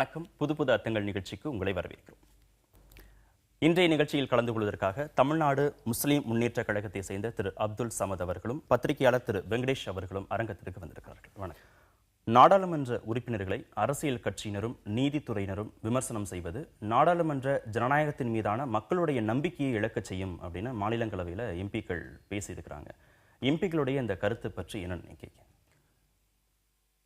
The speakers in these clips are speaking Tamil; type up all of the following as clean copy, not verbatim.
வணக்கம். புது புது அர்த்தங்கள் நிகழ்ச்சிக்கு உங்களை வரவேற்கிறோம். இன்றைய நிகழ்ச்சியில் கலந்து கொள்வதற்காக தமிழ்நாடு முஸ்லிம் முன்னேற்ற கழகத்தை சேர்ந்த திரு அப்துல் சமத் அவர்களும் பத்திரிகையாளர் திரு வெங்கடேஷ் அவர்களும் அரங்கத்திற்கு வந்திருக்கிறார்கள். வணக்கம். நாடாளுமன்ற உறுப்பினர்களை அரசியல் கட்சியினரும் நீதித்துறையினரும் விமர்சனம் செய்வது நாடாளுமன்ற ஜனநாயகத்தின் மீதான மக்களுடைய நம்பிக்கையை இழக்கச் செய்யும் அப்படின்னு மாநிலங்களவையில் எம்பிக்கள் பேசியிருக்கிறாங்க. எம்பிக்களுடைய இந்த கருத்து பற்றி என்ன நினைக்கிறீங்க?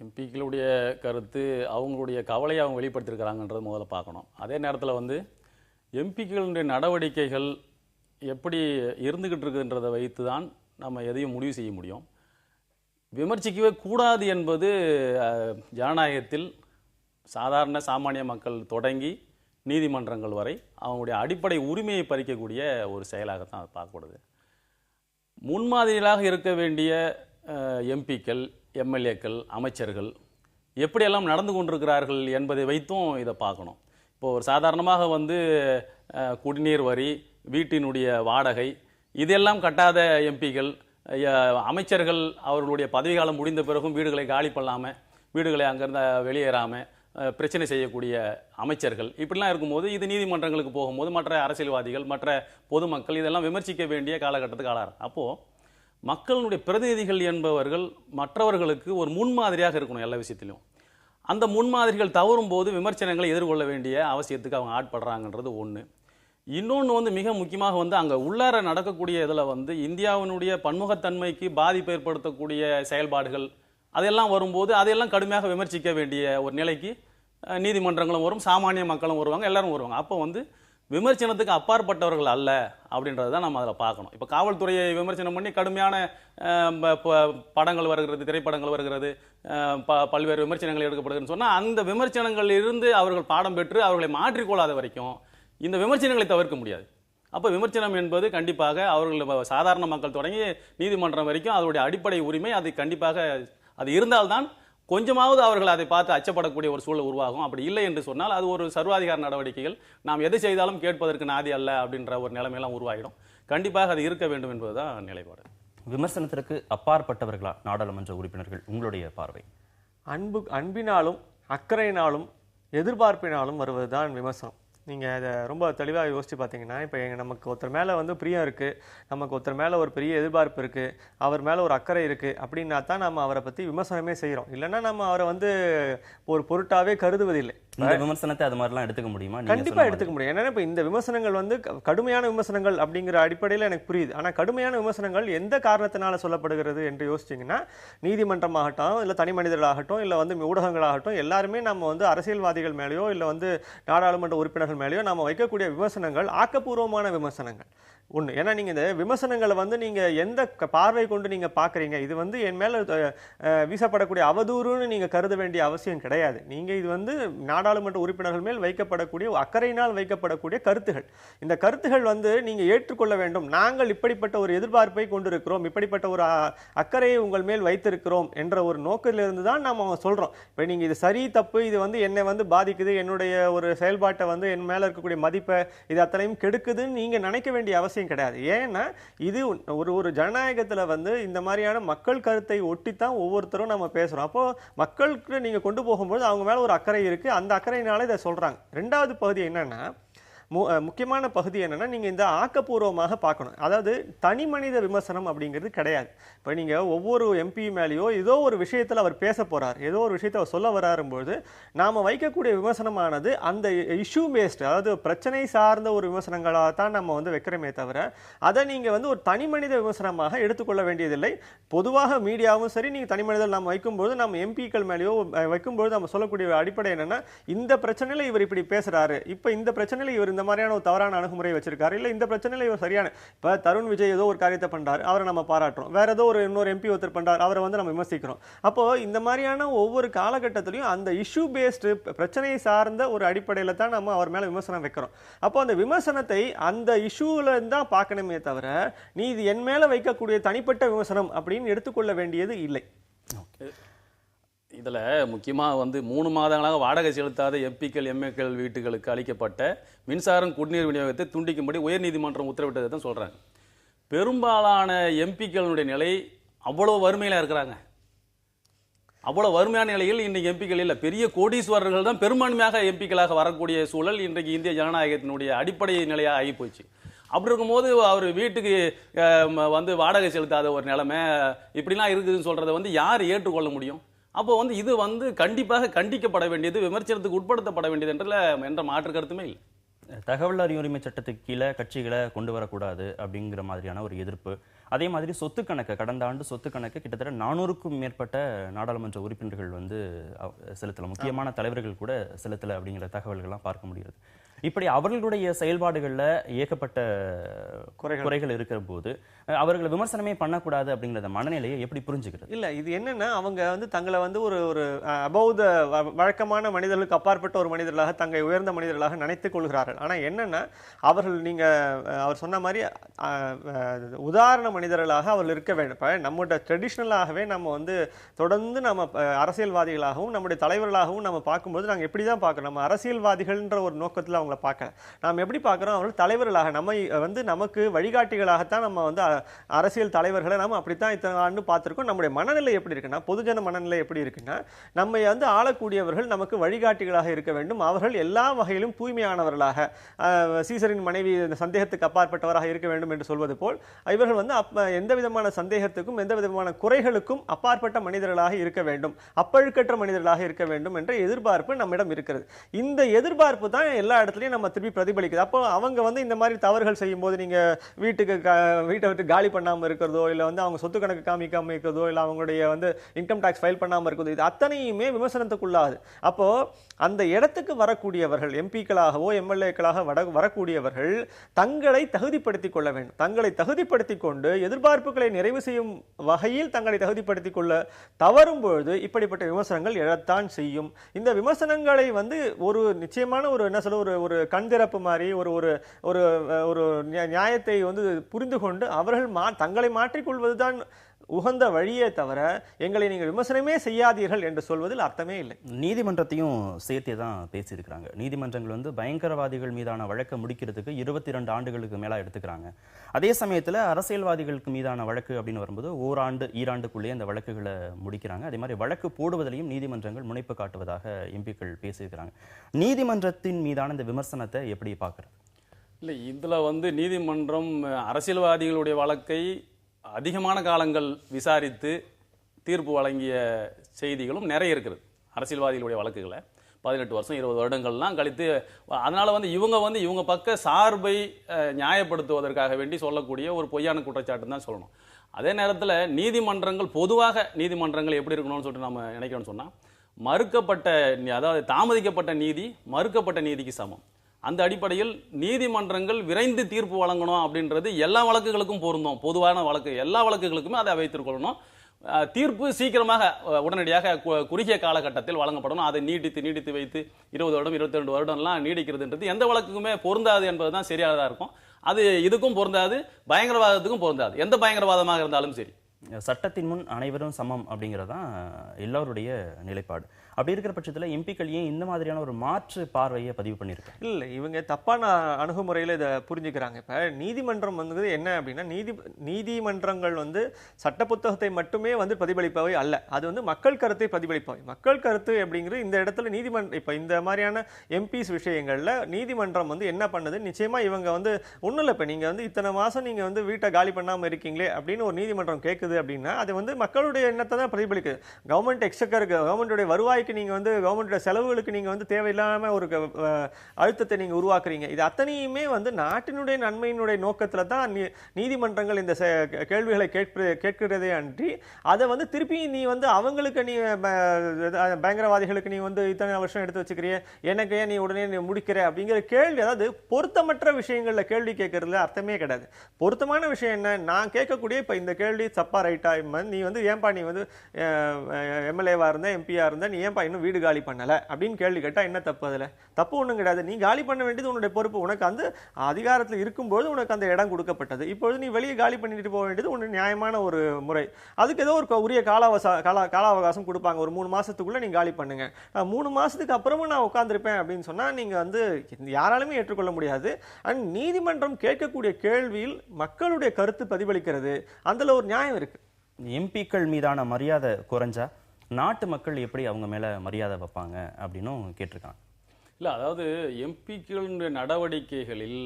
எம்பிக்களுடைய கருத்து, அவங்களுடைய கவலையை அவங்க வெளிப்படுத்தியிருக்கிறாங்கன்றது முதல்ல பார்க்கணும். அதே நேரத்தில் எம்பிக்களுடைய நடவடிக்கைகள் எப்படி இருந்துக்கிட்டு இருக்குன்றதை வைத்து தான் நம்ம எதையும் முடிவு செய்ய முடியும். விமர்சிக்கவே கூடாது என்பது ஜனநாயகத்தில் சாதாரண சாமானிய மக்கள் தொடங்கி நீதிமன்றங்கள் வரை அவங்களுடைய அடிப்படை உரிமையை பறிக்கக்கூடிய ஒரு செயலாகத்தான் அதை பார்க்கப்படுது. முன்மாதிரியாக இருக்க வேண்டிய எம்பிக்கள், எம்எல்ஏக்கள், அமைச்சர்கள் எப்படியெல்லாம் நடந்து கொண்டிருக்கிறார்கள் என்பதை வைத்தும் இதை பார்க்கணும். இப்போது ஒரு சாதாரணமாக குடிநீர் வரி, வீட்டினுடைய வாடகை இதெல்லாம் கட்டாத எம்பிக்கள், அமைச்சர்கள் அவர்களுடைய பதவிக்காலம் முடிந்த பிறகும் வீடுகளை காலி பண்ணாமல், வீடுகளை அங்கேருந்து வெளியேறாமல் பிரச்சனை செய்யக்கூடிய அமைச்சர்கள் இப்படிலாம் இருக்கும்போது இது நீதிமன்றங்களுக்கு போகும்போது மற்ற அரசியல்வாதிகள், மற்ற பொதுமக்கள் இதெல்லாம் விமர்சிக்க வேண்டிய காலகட்டத்துக்கு ஆளார். அப்போது மக்களுடைய பிரதிநிதிகள் என்பவர்கள் மற்றவர்களுக்கு ஒரு முன்மாதிரியாக இருக்கணும் எல்லா விஷயத்திலும். அந்த முன்மாதிரிகள் தவறும் போது விமர்சனங்களை எதிர்கொள்ள வேண்டிய அவசியத்துக்கு அவங்க ஆட்படுறாங்கன்றது ஒன்று. இன்னொன்று மிக முக்கியமாக அங்கே உள்ளார நடக்கக்கூடிய இதில் இந்தியாவினுடைய பன்முகத்தன்மைக்கு பாதிப்பு ஏற்படுத்தக்கூடிய செயல்பாடுகள் அதெல்லாம் வரும்போது அதையெல்லாம் கடுமையாக விமர்சிக்க வேண்டிய ஒரு நிலைக்கு நீதிமன்றங்களும் வரும், சாமானிய மக்களும் வருவாங்க, எல்லாரும் வருவாங்க. அப்போ விமர்சனத்துக்கு அப்பாற்பட்டவர்கள் அல்ல அப்படின்றது தான் நம்ம அதில் பார்க்கணும். இப்போ காவல்துறையை விமர்சனம் பண்ணி கடுமையான படங்கள் வருகிறது, திரைப்படங்கள் வருகிறது, பல்வேறு விமர்சனங்கள் எடுக்கப்படுதுன்னு சொன்னால் அந்த விமர்சனங்களில் இருந்து அவர்கள் பாடம் பெற்று அவர்களை மாற்றிக்கொள்ளாத வரைக்கும் இந்த விமர்சனங்களை தவிர்க்க முடியாது. அப்போ விமர்சனம் என்பது கண்டிப்பாக அவர்கள் சாதாரண மக்கள் தொடங்கி நீதிமன்றம் வரைக்கும் அதனுடைய அடிப்படை உரிமை, அது கண்டிப்பாக அது இருந்தால்தான் கொஞ்சமாவது அவர்கள் அதை பார்த்து அச்சப்படக்கூடிய ஒரு சூழல் உருவாகும். அப்படி இல்லை என்று சொன்னால் அது ஒரு சர்வாதிகார நடவடிக்கைகள், நாம் எதை செய்தாலும் கேட்பதற்கு நாதி அல்ல அப்படின்ற ஒரு நிலைமையெல்லாம் உருவாகிடும். கண்டிப்பாக அது இருக்க வேண்டும் என்பதுதான் நிலைப்பாடு. விமர்சனத்திற்கு அப்பாற்பட்டவர்களா நாடாளுமன்ற உறுப்பினர்கள்? உங்களுடைய பார்வை? அன்பினாலும் அக்கறையினாலும் எதிர்பார்ப்பினாலும் வருவதுதான் விமர்சனம். நீங்கள் அதை ரொம்ப தெளிவாக யோசித்து பார்த்தீங்கன்னா, இப்போ நமக்கு ஒருத்தர் மேலே பிரியம் இருக்குது, நமக்கு ஒருத்தர் மேலே ஒரு பெரிய எதிர்பார்ப்பு இருக்குது, அவர் மேலே ஒரு அக்கறை இருக்குது அப்படின்னா தான் நம்ம அவரை பற்றி விமர்சனமே செய்கிறோம். இல்லைன்னா நம்ம அவரை ஒரு பொருட்டாவே கருதுவதில்லை. இந்த விமர்சனத்தை அது மாதிரிலாம் எடுத்துக்க முடியுமா? கண்டிப்பாக எடுத்துக்க முடியும். ஏன்னா இப்போ இந்த விமர்சனங்கள் கடுமையான விமர்சனங்கள் அப்படிங்கிற அடிப்படையில் எனக்கு புரியுது. ஆனால் கடுமையான விமர்சனங்கள் எந்த காரணத்தினால சொல்லப்படுகிறது என்று யோசிச்சிங்கன்னா, நீதிமன்றமாகட்டும், இல்லை தனி மனிதர்களாகட்டும், இல்லை ஊடகங்களாகட்டும், எல்லாருமே நம்ம அரசியல்வாதிகள் மேலேயோ இல்லை நாடாளுமன்ற உறுப்பினர்கள் மேலேயோ நாம வைக்கக்கூடிய விமர்சனங்கள் ஆக்கப்பூர்வமான விமர்சனங்கள் ஒன்று. ஏன்னா நீங்க இந்த விமர்சனங்களை நீங்க எந்த பார்வை கொண்டு நீங்க பாக்குறீங்க, இது என் மேல வீசப்படக்கூடிய அவதூறுன்னு நீங்க கருத வேண்டிய அவசியம் கிடையாது. நீங்க இது நாடாளுமன்ற உறுப்பினர்கள் மேல் வைக்கப்படக்கூடிய அக்கறையினால் வைக்கப்படக்கூடிய கருத்துகள். இந்த கருத்துகள் நீங்க ஏற்றுக்கொள்ள வேண்டும். நாங்கள் இப்படிப்பட்ட ஒரு எதிர்பார்ப்பை கொண்டிருக்கிறோம், இப்படிப்பட்ட ஒரு அக்கறையை உங்கள் மேல் வைத்திருக்கிறோம் என்ற ஒரு நோக்கிலிருந்து தான் நாம சொல்றோம். இப்ப நீங்க இது சரி தப்பு, இது என்னை பாதிக்குது, என்னுடைய ஒரு செயல்பாட்டை என் மேல இருக்கக்கூடிய மதிப்பை இது அத்தனையும் கெடுக்குதுன்னு நீங்க நினைக்க வேண்டிய அவசியம் கிடையாது. ஏன்னா இது ஒரு ஜனநாயகத்துல இந்த மாதிரியான மக்கள் கருத்தை ஒட்டித்தான் ஒவ்வொருத்தரும் நம்ம பேசுறோம். அப்போ மக்களுக்கு நீங்க கொண்டு போகும்போது அவங்க மேல ஒரு அக்கறை இருக்கு, அந்த அக்கறையினால இதை சொல்றாங்க. ரெண்டாவது பகுதி என்னன்னா, முக்கியமான பகுதி என்னன்னா, நீங்க இந்த ஆக்கப்பூர்வமாக பார்க்கணும். அதாவது தனி மனித விமர்சனம் அப்படிங்கிறது கிடையாது. இப்போ நீங்க ஒவ்வொரு எம்பி மேலேயோ ஏதோ ஒரு விஷயத்தில் அவர் பேச போறார், ஏதோ ஒரு விஷயத்தை அவர் சொல்ல வராரும்போது நாம வைக்கக்கூடிய விமர்சனமானது அந்த இஷ்யூ பேஸ்ட், அதாவது பிரச்சனை சார்ந்த ஒரு விமர்சனங்களாக தான் நம்ம வைக்கிறோமே தவிர அதை நீங்க ஒரு தனி மனித விமர்சனமாக எடுத்துக்கொள்ள வேண்டியதில்லை. பொதுவாக மீடியாவும் சரி, நீங்க தனி மனிதர்கள் நம்ம வைக்கும்போது, நம்ம எம்பிக்கள் மேலேயோ வைக்கும்போது நம்ம சொல்லக்கூடிய அடிப்படை என்னன்னா, இந்த பிரச்சனையில இவர் இப்படி பேசுறாரு, இப்ப இந்த பிரச்சனையில இவர் இந்த மாதிரியான ஒரு தவறான அணுகுமுறை வச்சிருக்காரு, இல்ல இந்த பிரச்சனையில இவர் சரியான, இப்ப தருண் விஜய் ஏதோ ஒரு காரியத்தை பண்றாரு, அவரை நம்ம பாராட்டுறோம். வேற ஏதோ இன்னொரு எம்பி ஒருத்தர் பண்றாரு, அவரை நம்ம விமர்சிக்கிறோம். அப்போ இந்த மாதிரியான ஒவ்வொரு காலகட்டத்திலையும் அந்த இஷ்யூ பேஸ்டு, பிரச்சனையை சார்ந்த ஒரு அடிப்படையில தான் நம்ம அவர் மேல விமர்சனம் வைக்கிறோம். அப்போ அந்த விமர்சனத்தை அந்த இஷ்யூல தான் பார்க்கணுமே தவிர நீ இது என் மேல வைக்கக்கூடிய தனிப்பட்ட விமர்சனம் அப்படின்னு எடுத்துக்கொள்ள வேண்டியது இல்லை. இதில் முக்கியமாக 3 மாதங்களாக வாடகை செலுத்தாத எம்பிக்கள், எம்ஏக்கள் வீட்டுகளுக்கு அளிக்கப்பட்ட மின்சாரம், குடிநீர் விநியோகத்தை துண்டிக்கும்படி உயர்நீதிமன்றம் உத்தரவிட்டதை தான் சொல்கிறாங்க. பெரும்பாலான எம்பிக்களுடைய நிலை அவ்வளோ வறுமையில் இருக்கிறாங்க. அவ்வளவு வறுமையான நிலையில் இன்றைக்கு எம்பிக்கள் இல்லை, பெரிய கோடீஸ்வரர்கள் தான் பெரும்பான்மையாக எம்பிக்களாக வரக்கூடிய சூழல் இன்றைக்கு இந்திய ஜனநாயகத்தினுடைய அடிப்படை நிலையாக ஆகி போச்சு. அப்படி இருக்கும்போது அவர் வீட்டுக்கு வந்து வாடகை செலுத்தாத ஒரு நிலைமை இப்படிலாம் இருக்குதுன்னு சொல்றதை வந்து யார் ஏற்றுக்கொள்ள முடியும்? அப்போ வந்து இது வந்து கண்டிப்பாக கண்டிக்கப்பட வேண்டியது, விமர்சனத்துக்கு உட்படுத்தப்பட வேண்டியது என்ற மாற்று கருத்துமே இல்லை. தகவல் அறியும் உரிமை சட்டத்துக்கு கீழே கட்சிகளை கொண்டு வரக்கூடாது அப்படிங்கிற மாதிரியான ஒரு எதிர்ப்பு. அதே மாதிரி சொத்து கணக்கு, கடந்த ஆண்டு சொத்து கணக்கு கிட்டத்தட்ட 400க்கும் மேற்பட்ட நாடாளுமன்ற உறுப்பினர்கள் வந்து செலுத்தல, முக்கியமான தலைவர்கள் கூட செலுத்தல அப்படிங்கிற தகவல்கள்லாம் பார்க்க முடிகிறது. இப்படி அவர்களுடைய செயல்பாடுகள்ல ஏகப்பட்ட குறைகள் இருக்கிற போது அவர்களை விமர்சனமே பண்ணக்கூடாது அப்படிங்கிற மனநிலையை எப்படி புரிஞ்சுக்கிறது? இல்ல, இது என்னன்னா அவங்க வந்து தங்களை வந்து ஒரு அபௌத வழக்கமான மனிதர்களுக்கு அப்பாற்பட்ட ஒரு மனிதர்களாக, தங்களை உயர்ந்த மனிதர்களாக நினைத்துக் கொள்கிறார்கள். ஆனா என்னன்னா அவர்கள், நீங்க அவர் சொன்ன மாதிரி உதாரண மனிதர்களாக அவர்கள் இருக்க வேண்டும். இப்ப நம்மளோட ட்ரெடிஷ்னலாகவே நம்ம வந்து தொடர்ந்து நம்ம அரசியல்வாதிகளாகவும் நம்முடைய தலைவர்களாகவும் நம்ம பார்க்கும்போது நாங்கள் எப்படிதான் பார்க்கறோம், நம்ம அரசியல்வாதிகள்ன்ற ஒரு நோக்கத்தில் அவங்களை பார்க்கல. நாம் எப்படி பார்க்குறோம், அவர்கள் தலைவர்களாக, நம்மை வந்து நமக்கு வழிகாட்டிகளாகத்தான் நம்ம வந்து அரசியல் தலைவர்களை நம்ம அப்படித்தான் இத்தனை ஆண்டு பார்த்திருக்கோம். நம்முடைய மனநிலை எப்படி இருக்குன்னா, பொதுஜன மனநிலை எப்படி இருக்குன்னா, நம்மை வந்து ஆளக்கூடியவர்கள் நமக்கு வழிகாட்டிகளாக இருக்க வேண்டும். அவர்கள் எல்லா வகையிலும் தூய்மையானவர்களாக, சீசரின் மனைவி சந்தேகத்துக்கு அப்பாற்பட்டவராக இருக்க வேண்டும் என்று சொல்வது போல் இவர்கள் வந்து எந்த விதமான சந்தேகத்துக்கும் எந்த விதமான குறைகளுக்கும் அப்பாற்பட்ட மனிதர்களாக இருக்க வேண்டும், அப்பழுக்கற்ற மனிதர்களாக இருக்க வேண்டும் என்ற எதிர்பார்ப்பு நம்மிடம் இருக்கிறது. இந்த எதிர்பார்ப்பு தான் எல்லா இடத்துலையும் நம்ம திருப்பி பிரதிபலிக்குது. அப்போ அவங்க வந்து இந்த மாதிரி தவறுகள் செய்யும் போது, நீங்க வீட்டை விட்டு காலி பண்ணாம இருக்கிறதோ, இல்ல வந்து அவங்க சொத்து கணக்கு காமிக்காம இருக்கிறதோ, இல்ல அவங்களுடைய வந்து இன்கம் டாக்ஸ் ஃபைல் பண்ணாம இருக்கிறதோ, இது அத்தனையுமே விமர்சனத்துக்குள்ளாது. அப்போ அந்த இடத்துக்கு வரக்கூடியவர்கள், எம்பிக்களாகவோ எம்எல்ஏக்களாக வரக்கூடியவர்கள் தங்களை தகுதிப்படுத்திக் கொள்ள வேண்டும். தங்களை தகுதிப்படுத்திக் கொண்டு எதிர்பார்ப்புகளை நிறைவு செய்யும் வகையில் தங்களை தகுதிப்படுத்திக் கொள்ள தவறும் பொழுது இப்படிப்பட்ட விமர்சனங்கள் எழத்தான் செய்யும். இந்த விமர்சனங்களை வந்து ஒரு நிச்சயமான ஒரு என்ன சொல்ல, ஒரு கண் திறப்பு மாதிரி ஒரு நியாயத்தை வந்து புரிந்து கொண்டு அவர்கள் தங்களை மாற்றிக்கொள்வதுதான் உகந்த வழியே தவிர எங்களை நீங்கள் விமர்சனமே செய்யாதீர்கள் என்று சொல்வதில் அர்த்தமே இல்லை. நீதிமன்றத்தையும் சேர்த்தே தான் பேசியிருக்கிறாங்க. நீதிமன்றங்கள் வந்து பயங்கரவாதிகள் மீதான வழக்கை முடிக்கிறதுக்கு 22 ஆண்டுகளுக்கு மேலா எடுத்துக்கிறாங்க. அதே சமயத்தில் அரசியல்வாதிகளுக்கு மீதான வழக்கு அப்படின்னு வரும்போது ஓராண்டு ஈராண்டுக்குள்ளேயே அந்த வழக்குகளை முடிக்கிறாங்க. அதே மாதிரி வழக்கு போடுவதிலையும் நீதிமன்றங்கள் முனைப்பு காட்டுவதாக எம்பிக்கள் பேசியிருக்கிறாங்க. நீதிமன்றத்தின் மீதான இந்த விமர்சனத்தை எப்படி பார்க்கறது? இல்லை, இதுல வந்து நீதிமன்றம் அரசியல்வாதிகளுடைய வழக்கை அதிகமான காலங்கள் விசாரித்து தீர்ப்பு வழங்கிய செய்திகளும் நிறைய இருக்குது. அரசியல்வாதிகளுடைய வழக்குகளை 18 வருஷம் 20 வருடங்கள்லாம் கழித்து, அதனால வந்து இவங்க பக்க சார்பை நியாயப்படுத்துவதற்காக வேண்டி சொல்லக்கூடிய ஒரு பொய்யான குற்றச்சாட்டு தான் சொல்லணும். அதே நேரத்தில் நீதிமன்றங்கள், பொதுவாக நீதிமன்றங்கள் எப்படி இருக்கணும்னு சொல்லிட்டு நம்ம நினைக்கணும்னு சொன்னா, மறுக்கப்பட்ட, அதாவது தாமதிக்கப்பட்ட நீதி மறுக்கப்பட்ட நீதிக்கு சமம். அந்த அடிப்படையில் நீதிமன்றங்கள் விரைந்து தீர்ப்பு வழங்கணும் அப்படின்றது எல்லா வழக்குகளுக்கும் பொருந்தும். பொதுவான வழக்கு எல்லா வழக்குகளுக்குமே அதை வைத்திருக்கணும். தீர்ப்பு சீக்கிரமாக உடனடியாக குறுகிய காலகட்டத்தில் வழங்கப்படணும். அதை நீடித்து வைத்து 20 வருடம் 22 வருடம்லாம் நீடிக்கிறதுன்றது எந்த வழக்குக்குமே பொருந்தாது என்பதுதான் சரியானதாக இருக்கும். அது இதுக்கும் பொருந்தாது, பயங்கரவாதத்துக்கும் பொருந்தாது. எந்த பயங்கரவாதமாக இருந்தாலும் சரி. சட்டத்தின் முன் அனைவரும் சமம் அப்படிங்கிறதான் எல்லாருடைய நிலைப்பாடு. அப்படி இருக்கிற பட்சத்தில் எம்பிக்கள் ஏன் இந்த மாதிரியான ஒரு மாற்று பார்வையை பதிவு பண்ணியிருக்காங்க? இல்லை, இவங்க தப்பான அணுகுமுறையில் இதை புரிஞ்சுக்கிறாங்க. இப்போ நீதிமன்றம் வந்து என்ன அப்படின்னா, நீதிமன்றங்கள் வந்து சட்ட புத்தகத்தை மட்டுமே வந்து பிரதிபலிப்பவை அல்ல, அது வந்து மக்கள் கருத்தை பிரதிபலிப்பவை. மக்கள் கருத்து அப்படிங்கிறது இந்த இடத்துல நீதிமன்றம், இப்போ இந்த மாதிரியான எம்பிஸ் விஷயங்களில் நீதிமன்றம் வந்து என்ன பண்ணுது, நிச்சயமா இவங்க வந்து ஒன்றும் இல்லை, இப்போ நீங்கள் வந்து இத்தனை மாதம் நீங்கள் வந்து வீட்டை காலி பண்ணாமல் இருக்கீங்களே அப்படின்னு ஒரு நீதிமன்றம் கேட்குது அப்படின்னா அது வந்து மக்களுடைய எண்ணத்தை தான் பிரதிபலிக்குது. கவர்மெண்ட் எக்ஸ்செக்கருக்கு, கவர்மெண்ட்டுடைய வருவாய்க்கு நீங்க வந்து கவர்மெண்ட் செலவுகளுக்கு நீங்க வந்து தேவையில்லாம ஒரு அழுத்தத்தை நீங்க உருவாக்குறீங்க. இது அத்தனையுமே வந்து நாட்டினுடைய நன்மையினுடைய நோக்கத்துல தான் நீதிமன்றங்கள் இந்த கேள்விகளை கேட்கிறதே அன்றி அதை வந்து திருப்பி நீ வந்து அவங்களுக்கு, நீ பயங்கரவாதிகளுக்கு நீ வந்து இத்தனை வருஷம் எடுத்து வச்சுக்கிறிய, எனக்கு ஏன் நீ உடனே நீ முடிக்கிற அப்படிங்கிற கேள்வி, அதாவது பொருத்தமற்ற விஷயங்கள்ல கேள்வி கேட்கறதுல அர்த்தமே கிடையாது. பொருத்தமான விஷயம் என்ன, நான் கேட்கக்கூடிய இப்ப இந்த கேள்வி தப்பா ரைட்டா, நீ வந்து ஏன்பா நீ வந்து எம்எல்ஏவா இருந்த எம்பியா இருந்த நீ ஏன்பா இன்னும் வீடு காலி பண்ணல அப்படின்னு கேள்வி கேட்டா என்ன தப்பு? அதுல தப்பு ஒண்ணும் கிடையாது. நீ காலி பண்ண வேண்டியது உன்னுடைய பொறுப்பு. உனக்கு அந்த அதிகாரத்தில் இருக்கும்போது உனக்கு அந்த இடம் கொடுக்கப்பட்டது. இப்பொழுது நீ வெளியே காலி பண்ணிட்டு போக வேண்டியது உன்னுடைய நியாயமான ஒரு முறை. அதுக்கு ஏதோ ஒரு உரிய கால அவகாசம் கொடுப்பாங்க. ஒரு 3 மாசத்துக்குள்ள நீங்க காலி பண்ணுங்க. 3 மாசத்துக்கு அப்புறமும் நான் உட்கார்ந்துருப்பேன் அப்படின்னு சொன்னா நீங்க வந்து யாராலுமே ஏற்றுக்கொள்ள முடியாது. அண்ட் நீதிமன்றம் கேட்கக்கூடிய கேள்வியில் மக்களுடைய கருத்து பிரதிபலிக்கிறது, அதுல ஒரு நியாயம் இருக்கு. எம்பிக்கள் மீதான மரியாதை குறைஞ்சா நாட்டு மக்கள் எப்படி அவங்க மேல மரியாதை வைப்பாங்க அப்படின்னும் கேட்டிருக்காங்க. இல்லை, அதாவது எம்பிக்களுடைய நடவடிக்கைகளில்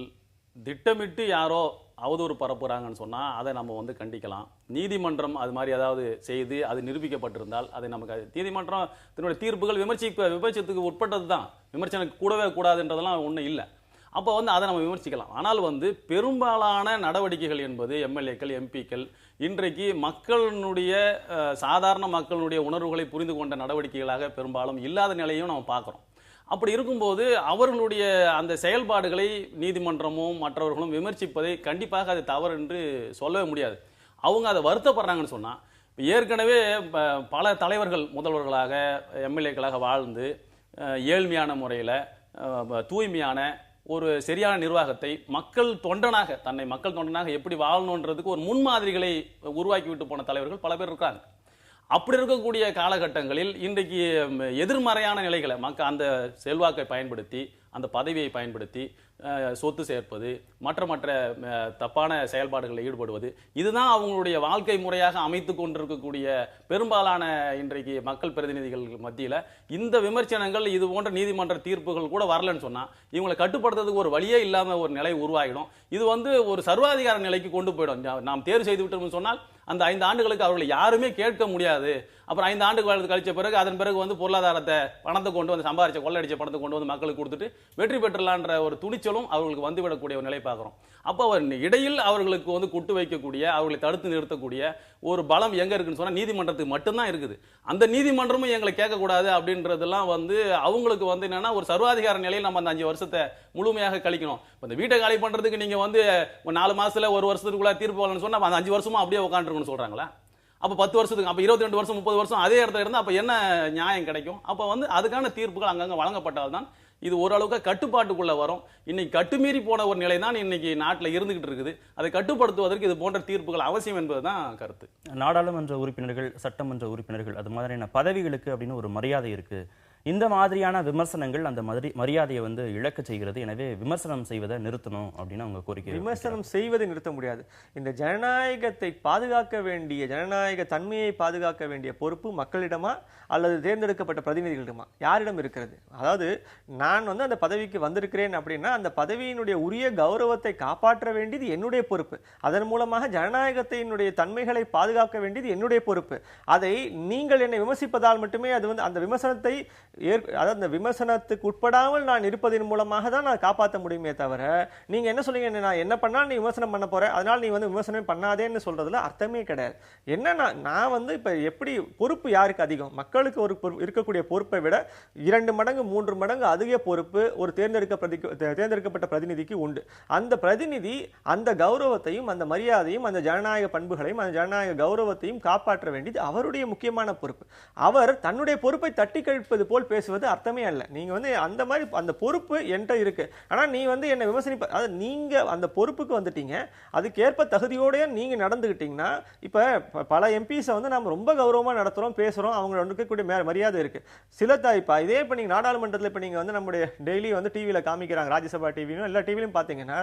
திட்டமிட்டு யாரோ அவதூறு பரப்புறாங்கன்னு சொன்னால் அதை நம்ம வந்து கண்டிக்கலாம். நீதிமன்றம் அது மாதிரி ஏதாவது செய்து அது நிரூபிக்கப்பட்டிருந்தால் அதை நமக்கு நீதிமன்றம் தன்னுடைய தீர்ப்புகள் விமர்சனத்துக்கு உட்பட்டது தான், விமர்சனம் கூடவே கூடாதுன்றதெல்லாம் ஒன்றும் இல்லை. அப்போ வந்து அதை நம்ம விமர்சிக்கலாம். ஆனால் வந்து பெரும்பாலான நடவடிக்கைகள் என்பது எம்எல்ஏக்கள் எம்பிக்கள் இன்றைக்கு மக்களுடைய சாதாரண மக்களுடைய உணர்வுகளை புரிந்து கொண்ட நடவடிக்கைகளாக பெரும்பாலும் இல்லாத நிலையும் நம்ம பார்க்குறோம். அப்படி இருக்கும்போது அவர்களுடைய அந்த செயல்பாடுகளை நீதிமன்றமும் மற்றவர்களும் விமர்சிப்பதை கண்டிப்பாக அது தவறு என்று சொல்லவே முடியாது. அவங்க அதை வருத்தப்படுறாங்கன்னு சொன்னால், ஏற்கனவே பல தலைவர்கள் முதல்வர்களாக எம்எல்ஏக்களாக வாழ்ந்து ஏழ்மையான முறையில் தூய்மையான ஒரு சரியான நிர்வாகத்தை தன்னை மக்கள் தொண்டனாக எப்படி வாழணுன்றதுக்கு ஒரு முன்மாதிரிகளை உருவாக்கி விட்டு போன தலைவர்கள் பல பேர் இருக்காங்க. அப்படி இருக்கக்கூடிய காலகட்டங்களில் இன்றைக்கு எதிர்மறையான நிலைகளை அந்த செல்வாக்கை பயன்படுத்தி அந்த பதவியை பயன்படுத்தி சொத்து சேர்ப்பது மற்ற தப்பான செயல்பாடுகளில் ஈடுபடுவது, இதுதான் அவங்களுடைய வாழ்க்கை முறையாக அமைத்து கொண்டிருக்கக்கூடிய பெரும்பாலான இன்றைக்கு மக்கள் பிரதிநிதிகள் மத்தியில் இந்த விமர்சனங்கள் இது போன்ற நீதிமன்ற தீர்ப்புகள் கூட வரலன்னு சொன்னால் இவங்களை கட்டுப்படுத்துறதுக்கு ஒரு வழியே இல்லாமல் ஒரு நிலை உருவாகிடும். இது வந்து ஒரு சர்வாதிகார நிலைக்கு கொண்டு போயிடும். நாம் தேர்வு செய்து விட்டோம்னு சொன்னால் அந்த 5 ஆண்டுகளுக்கு அவர்களை யாருமே கேட்க முடியாது. அப்புறம் 5 ஆண்டுகள் கழிச்ச பிறகு அதன் பிறகு வந்து பொருளாதாரத்தை பணத்தை கொண்டு வந்து சம்பாதிச்ச கொள்ளடிச்ச பணத்தை கொண்டு வந்து மக்களுக்கு கொடுத்துட்டு வெற்றி பெற்றலான்ற ஒரு துணிச்சலும் அவர்களுக்கு வந்துவிடக்கூடிய ஒரு நிலை பார்க்குறோம். அப்போ இடையில் அவர்களுக்கு வந்து குட்டு வைக்கக்கூடிய, அவர்களை தடுத்து நிறுத்தக்கூடிய ஒரு பலம் எங்க இருக்குன்னு சொன்னா நீதிமன்றத்துக்கு மட்டும்தான் இருக்குது. அந்த நீதிமன்றமும் எங்களை கேட்கக்கூடாது அப்படின்றதெல்லாம் வந்து அவங்களுக்கு வந்து என்னன்னா ஒரு சர்வாதிகார நிலையில் நம்ம அந்த 5 வருஷத்தை முழுமையாக கழிக்கணும். இந்த வீட்டை காலி பண்றதுக்கு நீங்க வந்து 4 மாசத்துல 1 வருஷத்துக்குள்ள தீர்ப்பு வரலன்னு சொன்னா அந்த 5 வருஷமா அப்படியே உட்காந்துருக்கணும்னு சொல்றாங்களா? அப்ப 10 வருஷத்துக்கு, அப்ப 22 வருஷம் 30 வருஷம் அதே இடத்துல இருந்தா அப்ப என்ன நியாயம் கிடைக்கும்? அப்ப வந்து அதுக்கான தீர்ப்புகள் அங்கங்க வழங்கப்பட்டால்தான் இது ஓரளவுக்கு கட்டுப்பாட்டுக்குள்ள வரும். இன்னைக்கு கட்டுமீறி போன ஒரு நிலை தான் இன்னைக்கு நாட்டில் இருந்துகிட்டு இருக்குது. அதை கட்டுப்படுத்துவதற்கு இது போன்ற தீர்ப்புகள் அவசியம் என்பதுதான் கருத்து. நாடாளுமன்ற உறுப்பினர்கள், சட்டமன்ற உறுப்பினர்கள் அது மாதிரியான பதவிகளுக்கு அப்படின்னு ஒரு மரியாதை இருக்கு. இந்த மாதிரியான விமர்சனங்கள் அந்த மாதிரி மரியாதையை வந்து இழக்க செய்கிறது. எனவே விமர்சனம் செய்வதை நிறுத்தணும் அப்படின்னு அவங்க கோரிக்கை. விமர்சனம் செய்வதை நிறுத்த முடியாது. இந்த ஜனநாயகத்தை பாதுகாக்க வேண்டிய, ஜனநாயக தன்மையை பாதுகாக்க வேண்டிய பொறுப்பு மக்களிடமா அல்லது தேர்ந்தெடுக்கப்பட்ட பிரதிநிதிகளிடமா, யாரிடம் இருக்கிறது? அதாவது நான் வந்து அந்த பதவிக்கு வந்திருக்கிறேன் அப்படின்னா அந்த பதவியினுடைய உரிய கௌரவத்தை காப்பாற்ற வேண்டியது என்னுடைய பொறுப்பு. அதன் மூலமாக ஜனநாயகத்தினுடைய தன்மைகளை பாதுகாக்க வேண்டியது என்னுடைய பொறுப்பு. அதை நீங்கள் என்னை விமர்சிப்பதால் மட்டுமே அது வந்து அந்த விமர்சனத்தை அதாவது அந்த விமர்சனத்துக்கு உட்படாமல் நான் இருப்பதன் மூலமாக தான் நான் காப்பாற்ற முடியுமே தவிர, நீங்க என்ன சொல்றீங்க, நான் என்ன பண்ணாலும் நீ விமர்சனம் பண்ண போற, அதனால நீ வந்து விமர்சனம் பண்ணாதேன்னு சொல்றதுல அர்த்தமே கிடையாது. என்னன்னா நான் வந்து இப்ப எப்படி பொறுப்பு யாருக்கு அதிகம்? மக்களுக்கு ஒரு இருக்கக்கூடிய பொறுப்பை விட 2 மடங்கு 3 மடங்கு அதிக பொறுப்பு ஒரு தேர்ந்தெடுக்கப்பட்ட பிரதிநிதிக்கு உண்டு. அந்த பிரதிநிதி அந்த கௌரவத்தையும் அந்த மரியாதையும் அந்த ஜனநாயக பண்புகளையும் அந்த ஜனநாயக கௌரவத்தையும் காப்பாற்ற வேண்டியது அவருடைய முக்கியமான பொறுப்பு. அவர் தன்னுடைய பொறுப்பை தட்டி கழிப்பது போல் பேசுவது அர்த்தமே அல்ல. நீங்க வந்து அந்த மாதிரி அந்த பொறுப்பு என்கிட்ட இருக்கு, ஆனா நீ வந்து என்ன விமர்சனிப்ப, அதாவது நீங்க அந்த பொறுப்புக்கு வந்துட்டீங்க, அதுக்கேற்ப தகுதியோட நீங்க நடந்துகிட்டீங்கன்னா, இப்ப பல எம்பிஸை வந்து நம்ம ரொம்ப கௌரவமா நடத்துறோம், பேசுறோம், அவங்க இருக்கக்கூடிய மரியாதை இருக்கு. சில இப்ப இதே இப்ப நீங்க நாடாளுமன்றத்தில் இப்ப நீங்க வந்து நம்முடைய டெய்லி வந்து டிவியில காமிக்கிறாங்க, ராஜ்யசபா டிவியும் எல்லா டிவிலையும் பாத்தீங்கன்னா,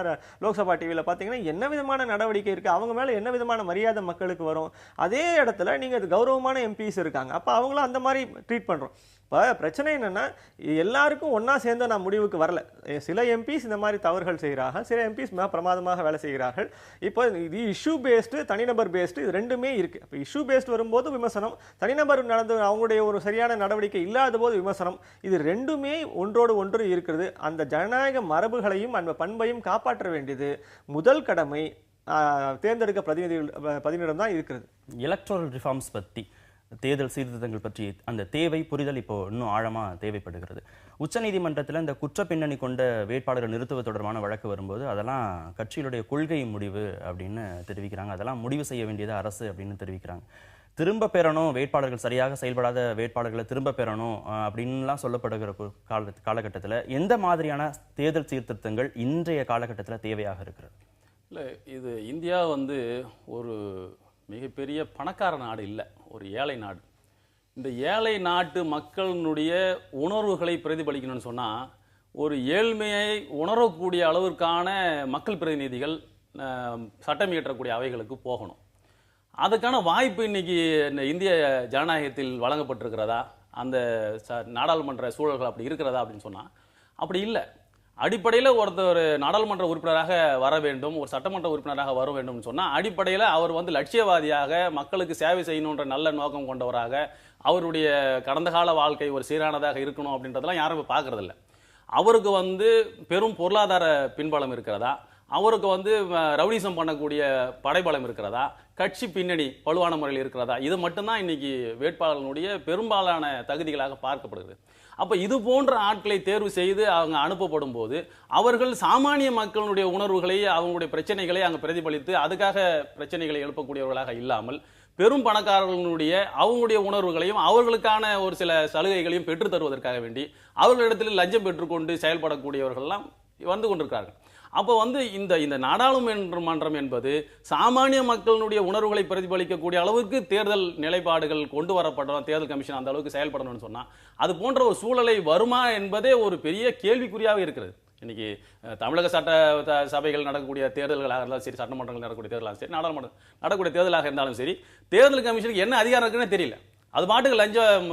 லோக்சபா டிவியில பாத்தீங்கன்னா என்ன விதமான நடவடிக்கை இருக்கு, அவங்க மேல என்ன விதமான மரியாதை மக்களுக்கு வரும். அதே இடத்துல நீங்க கௌரவமான எம்பிஸ் இருக்காங்க, அப்ப அவங்களும் அந்த மாதிரி ட்ரீட் பண்றோம். இப்போ பிரச்சனை என்னன்னா, எல்லாருக்கும் ஒன்னா சேர்ந்து நான் முடிவுக்கு வரல. சில எம்பிஸ் இந்த மாதிரி தவறுகள் செய்கிறார்கள், சில எம்பிஸ் பிரமாதமாக வேலை செய்கிறார்கள். இப்போ இது இஷ்யூ பேஸ்டு, தனிநபர் பேஸ்டு, இது ரெண்டுமே இருக்கு. இப்போ இஷ்யூ பேஸ்டு வரும்போது விமர்சனம், தனிநபர் நடந்து அவங்களுடைய ஒரு சரியான நடவடிக்கை இல்லாத போது விமர்சனம், இது ரெண்டுமே ஒன்றோடு ஒன்று இருக்கிறது. அந்த ஜனநாயக மரபுகளையும் அந்த பண்பையும் காப்பாற்ற வேண்டியது முதல் கடமை தேர்ந்தெடுக்க பிரதிநிதிகளிடம் தான் இருக்கிறது. எலக்ட்ரல் ரிஃபார்ம்ஸ் பற்றி, தேர்தல் சீர்திருத்தங்கள் பற்றி அந்த தேவை புரிதல் இப்போ இன்னும் ஆழமா தேவைப்படுகிறது. உச்சநீதிமன்றத்தில் இந்த குற்ற பின்னணி கொண்ட வேட்பாளர்கள் நிறுத்துவது தொடர்பான வழக்கு வரும்போது அதெல்லாம் கட்சியினுடைய கொள்கை முடிவு அப்படின்னு தெரிவிக்கிறாங்க. அதெல்லாம் முடிவு செய்ய வேண்டியது அரசு அப்படின்னு தெரிவிக்கிறாங்க. திரும்ப பெறணும், வேட்பாளர்கள் சரியாக செயல்படாத வேட்பாளர்களை திரும்ப பெறணும் அப்படின்லாம் சொல்லப்படுகிற காலகட்டத்தில் எந்த மாதிரியான தேர்தல் சீர்திருத்தங்கள் இன்றைய காலகட்டத்தில் தேவையாக இருக்கிறது? இல்லை, இது இந்தியா வந்து ஒரு மிகப்பெரிய பணக்கார நாடு இல்லை, ஒரு ஏழை நாடு. இந்த ஏழை நாட்டு மக்களுடைய உணர்வுகளை பிரதிபலிக்கணும்னு சொன்னால் ஒரு ஏழ்மையை உணரக்கூடிய அளவிற்கான மக்கள் பிரதிநிதிகள் சட்டம் இயற்றக்கூடிய அவைகளுக்கு போகணும். அதுக்கான வாய்ப்பு இன்னைக்கு இந்த இந்திய ஜனநாயகத்தில் வழங்கப்பட்டிருக்கிறதா, அந்த நாடாளுமன்ற சூழல்கள் அப்படி இருக்கிறதா அப்படின்னு சொன்னா அப்படி இல்லை. அடிப்படையில் ஒருத்தர் நாடாளுமன்ற உறுப்பினராக வர வேண்டும், ஒரு சட்டமன்ற உறுப்பினராக வர வேண்டும்னு சொன்னா அடிப்படையில் அவர் வந்து லட்சியவாதியாக, மக்களுக்கு சேவை செய்யணுன்ற நல்ல நோக்கம் கொண்டவராக, அவருடைய கடந்த கால வாழ்க்கை ஒரு சீரானதாக இருக்கணும் அப்படின்றதெல்லாம் யாரும் பார்க்கறது இல்லை. அவருக்கு வந்து பெரும் பொருளாதார பின்பலம் இருக்கிறதா, அவருக்கு வந்து ரவுடிசம் பண்ணக்கூடிய படைபலம் இருக்கிறதா, கட்சி பின்னணி வலுவான முறையில் இருக்கிறதா, இது மட்டும்தான் இன்னைக்கு வேட்பாளர்களுடைய பெரும்பாலான தகுதிகளாக பார்க்கப்படுகிறது. அப்ப இது போன்ற ஆட்களை தேர்வு செய்து அவங்க அனுப்பப்படும் போது அவர்கள் சாமானிய மக்களுடைய உணர்வுகளை, அவங்களுடைய பிரச்சனைகளை அங்கு பிரதிபலித்து அதுக்காக பிரச்சனைகளை எழுப்பக்கூடியவர்களாக இல்லாமல், பெரும் பணக்காரர்களுடைய அவங்களுடைய உணர்வுகளையும் அவர்களுக்கான ஒரு சில சலுகைகளையும் பெற்று தருவதற்காக வேண்டி அவர்களிடத்தில் லஞ்சம் பெற்றுக்கொண்டு செயல்படக்கூடியவர்கள் எல்லாம் வந்து கொண்டிருக்கிறார்கள். அப்போ வந்து இந்த நாடாளுமன்றம் என்பது சாமானிய மக்களுடைய உணர்வுகளை பிரதிபலிக்கக்கூடிய அளவுக்கு தேர்தல் நிலைப்பாடுகள் கொண்டு வரப்படணும், தேர்தல் கமிஷன் அந்த அளவுக்கு செயல்படணும்னு சொன்னா அது போன்ற ஒரு சூழலை வருமா என்பதே ஒரு பெரிய கேள்விக்குறியாக இருக்கிறது. இன்னைக்கு தமிழக சட்ட சபைகள் நடக்கக்கூடிய தேர்தல்களாக இருந்தாலும் சரி, சட்டமன்றங்கள் நடக்கக்கூடிய தேர்தலாக சரி, நாடாளுமன்றம் நடக்கக்கூடிய தேர்தலாக இருந்தாலும் சரி, தேர்தல் கமிஷனுக்கு என்ன அதிகாரம் இருக்குன்னு தெரியல. அது பாட்டுக்கு லஞ்சம்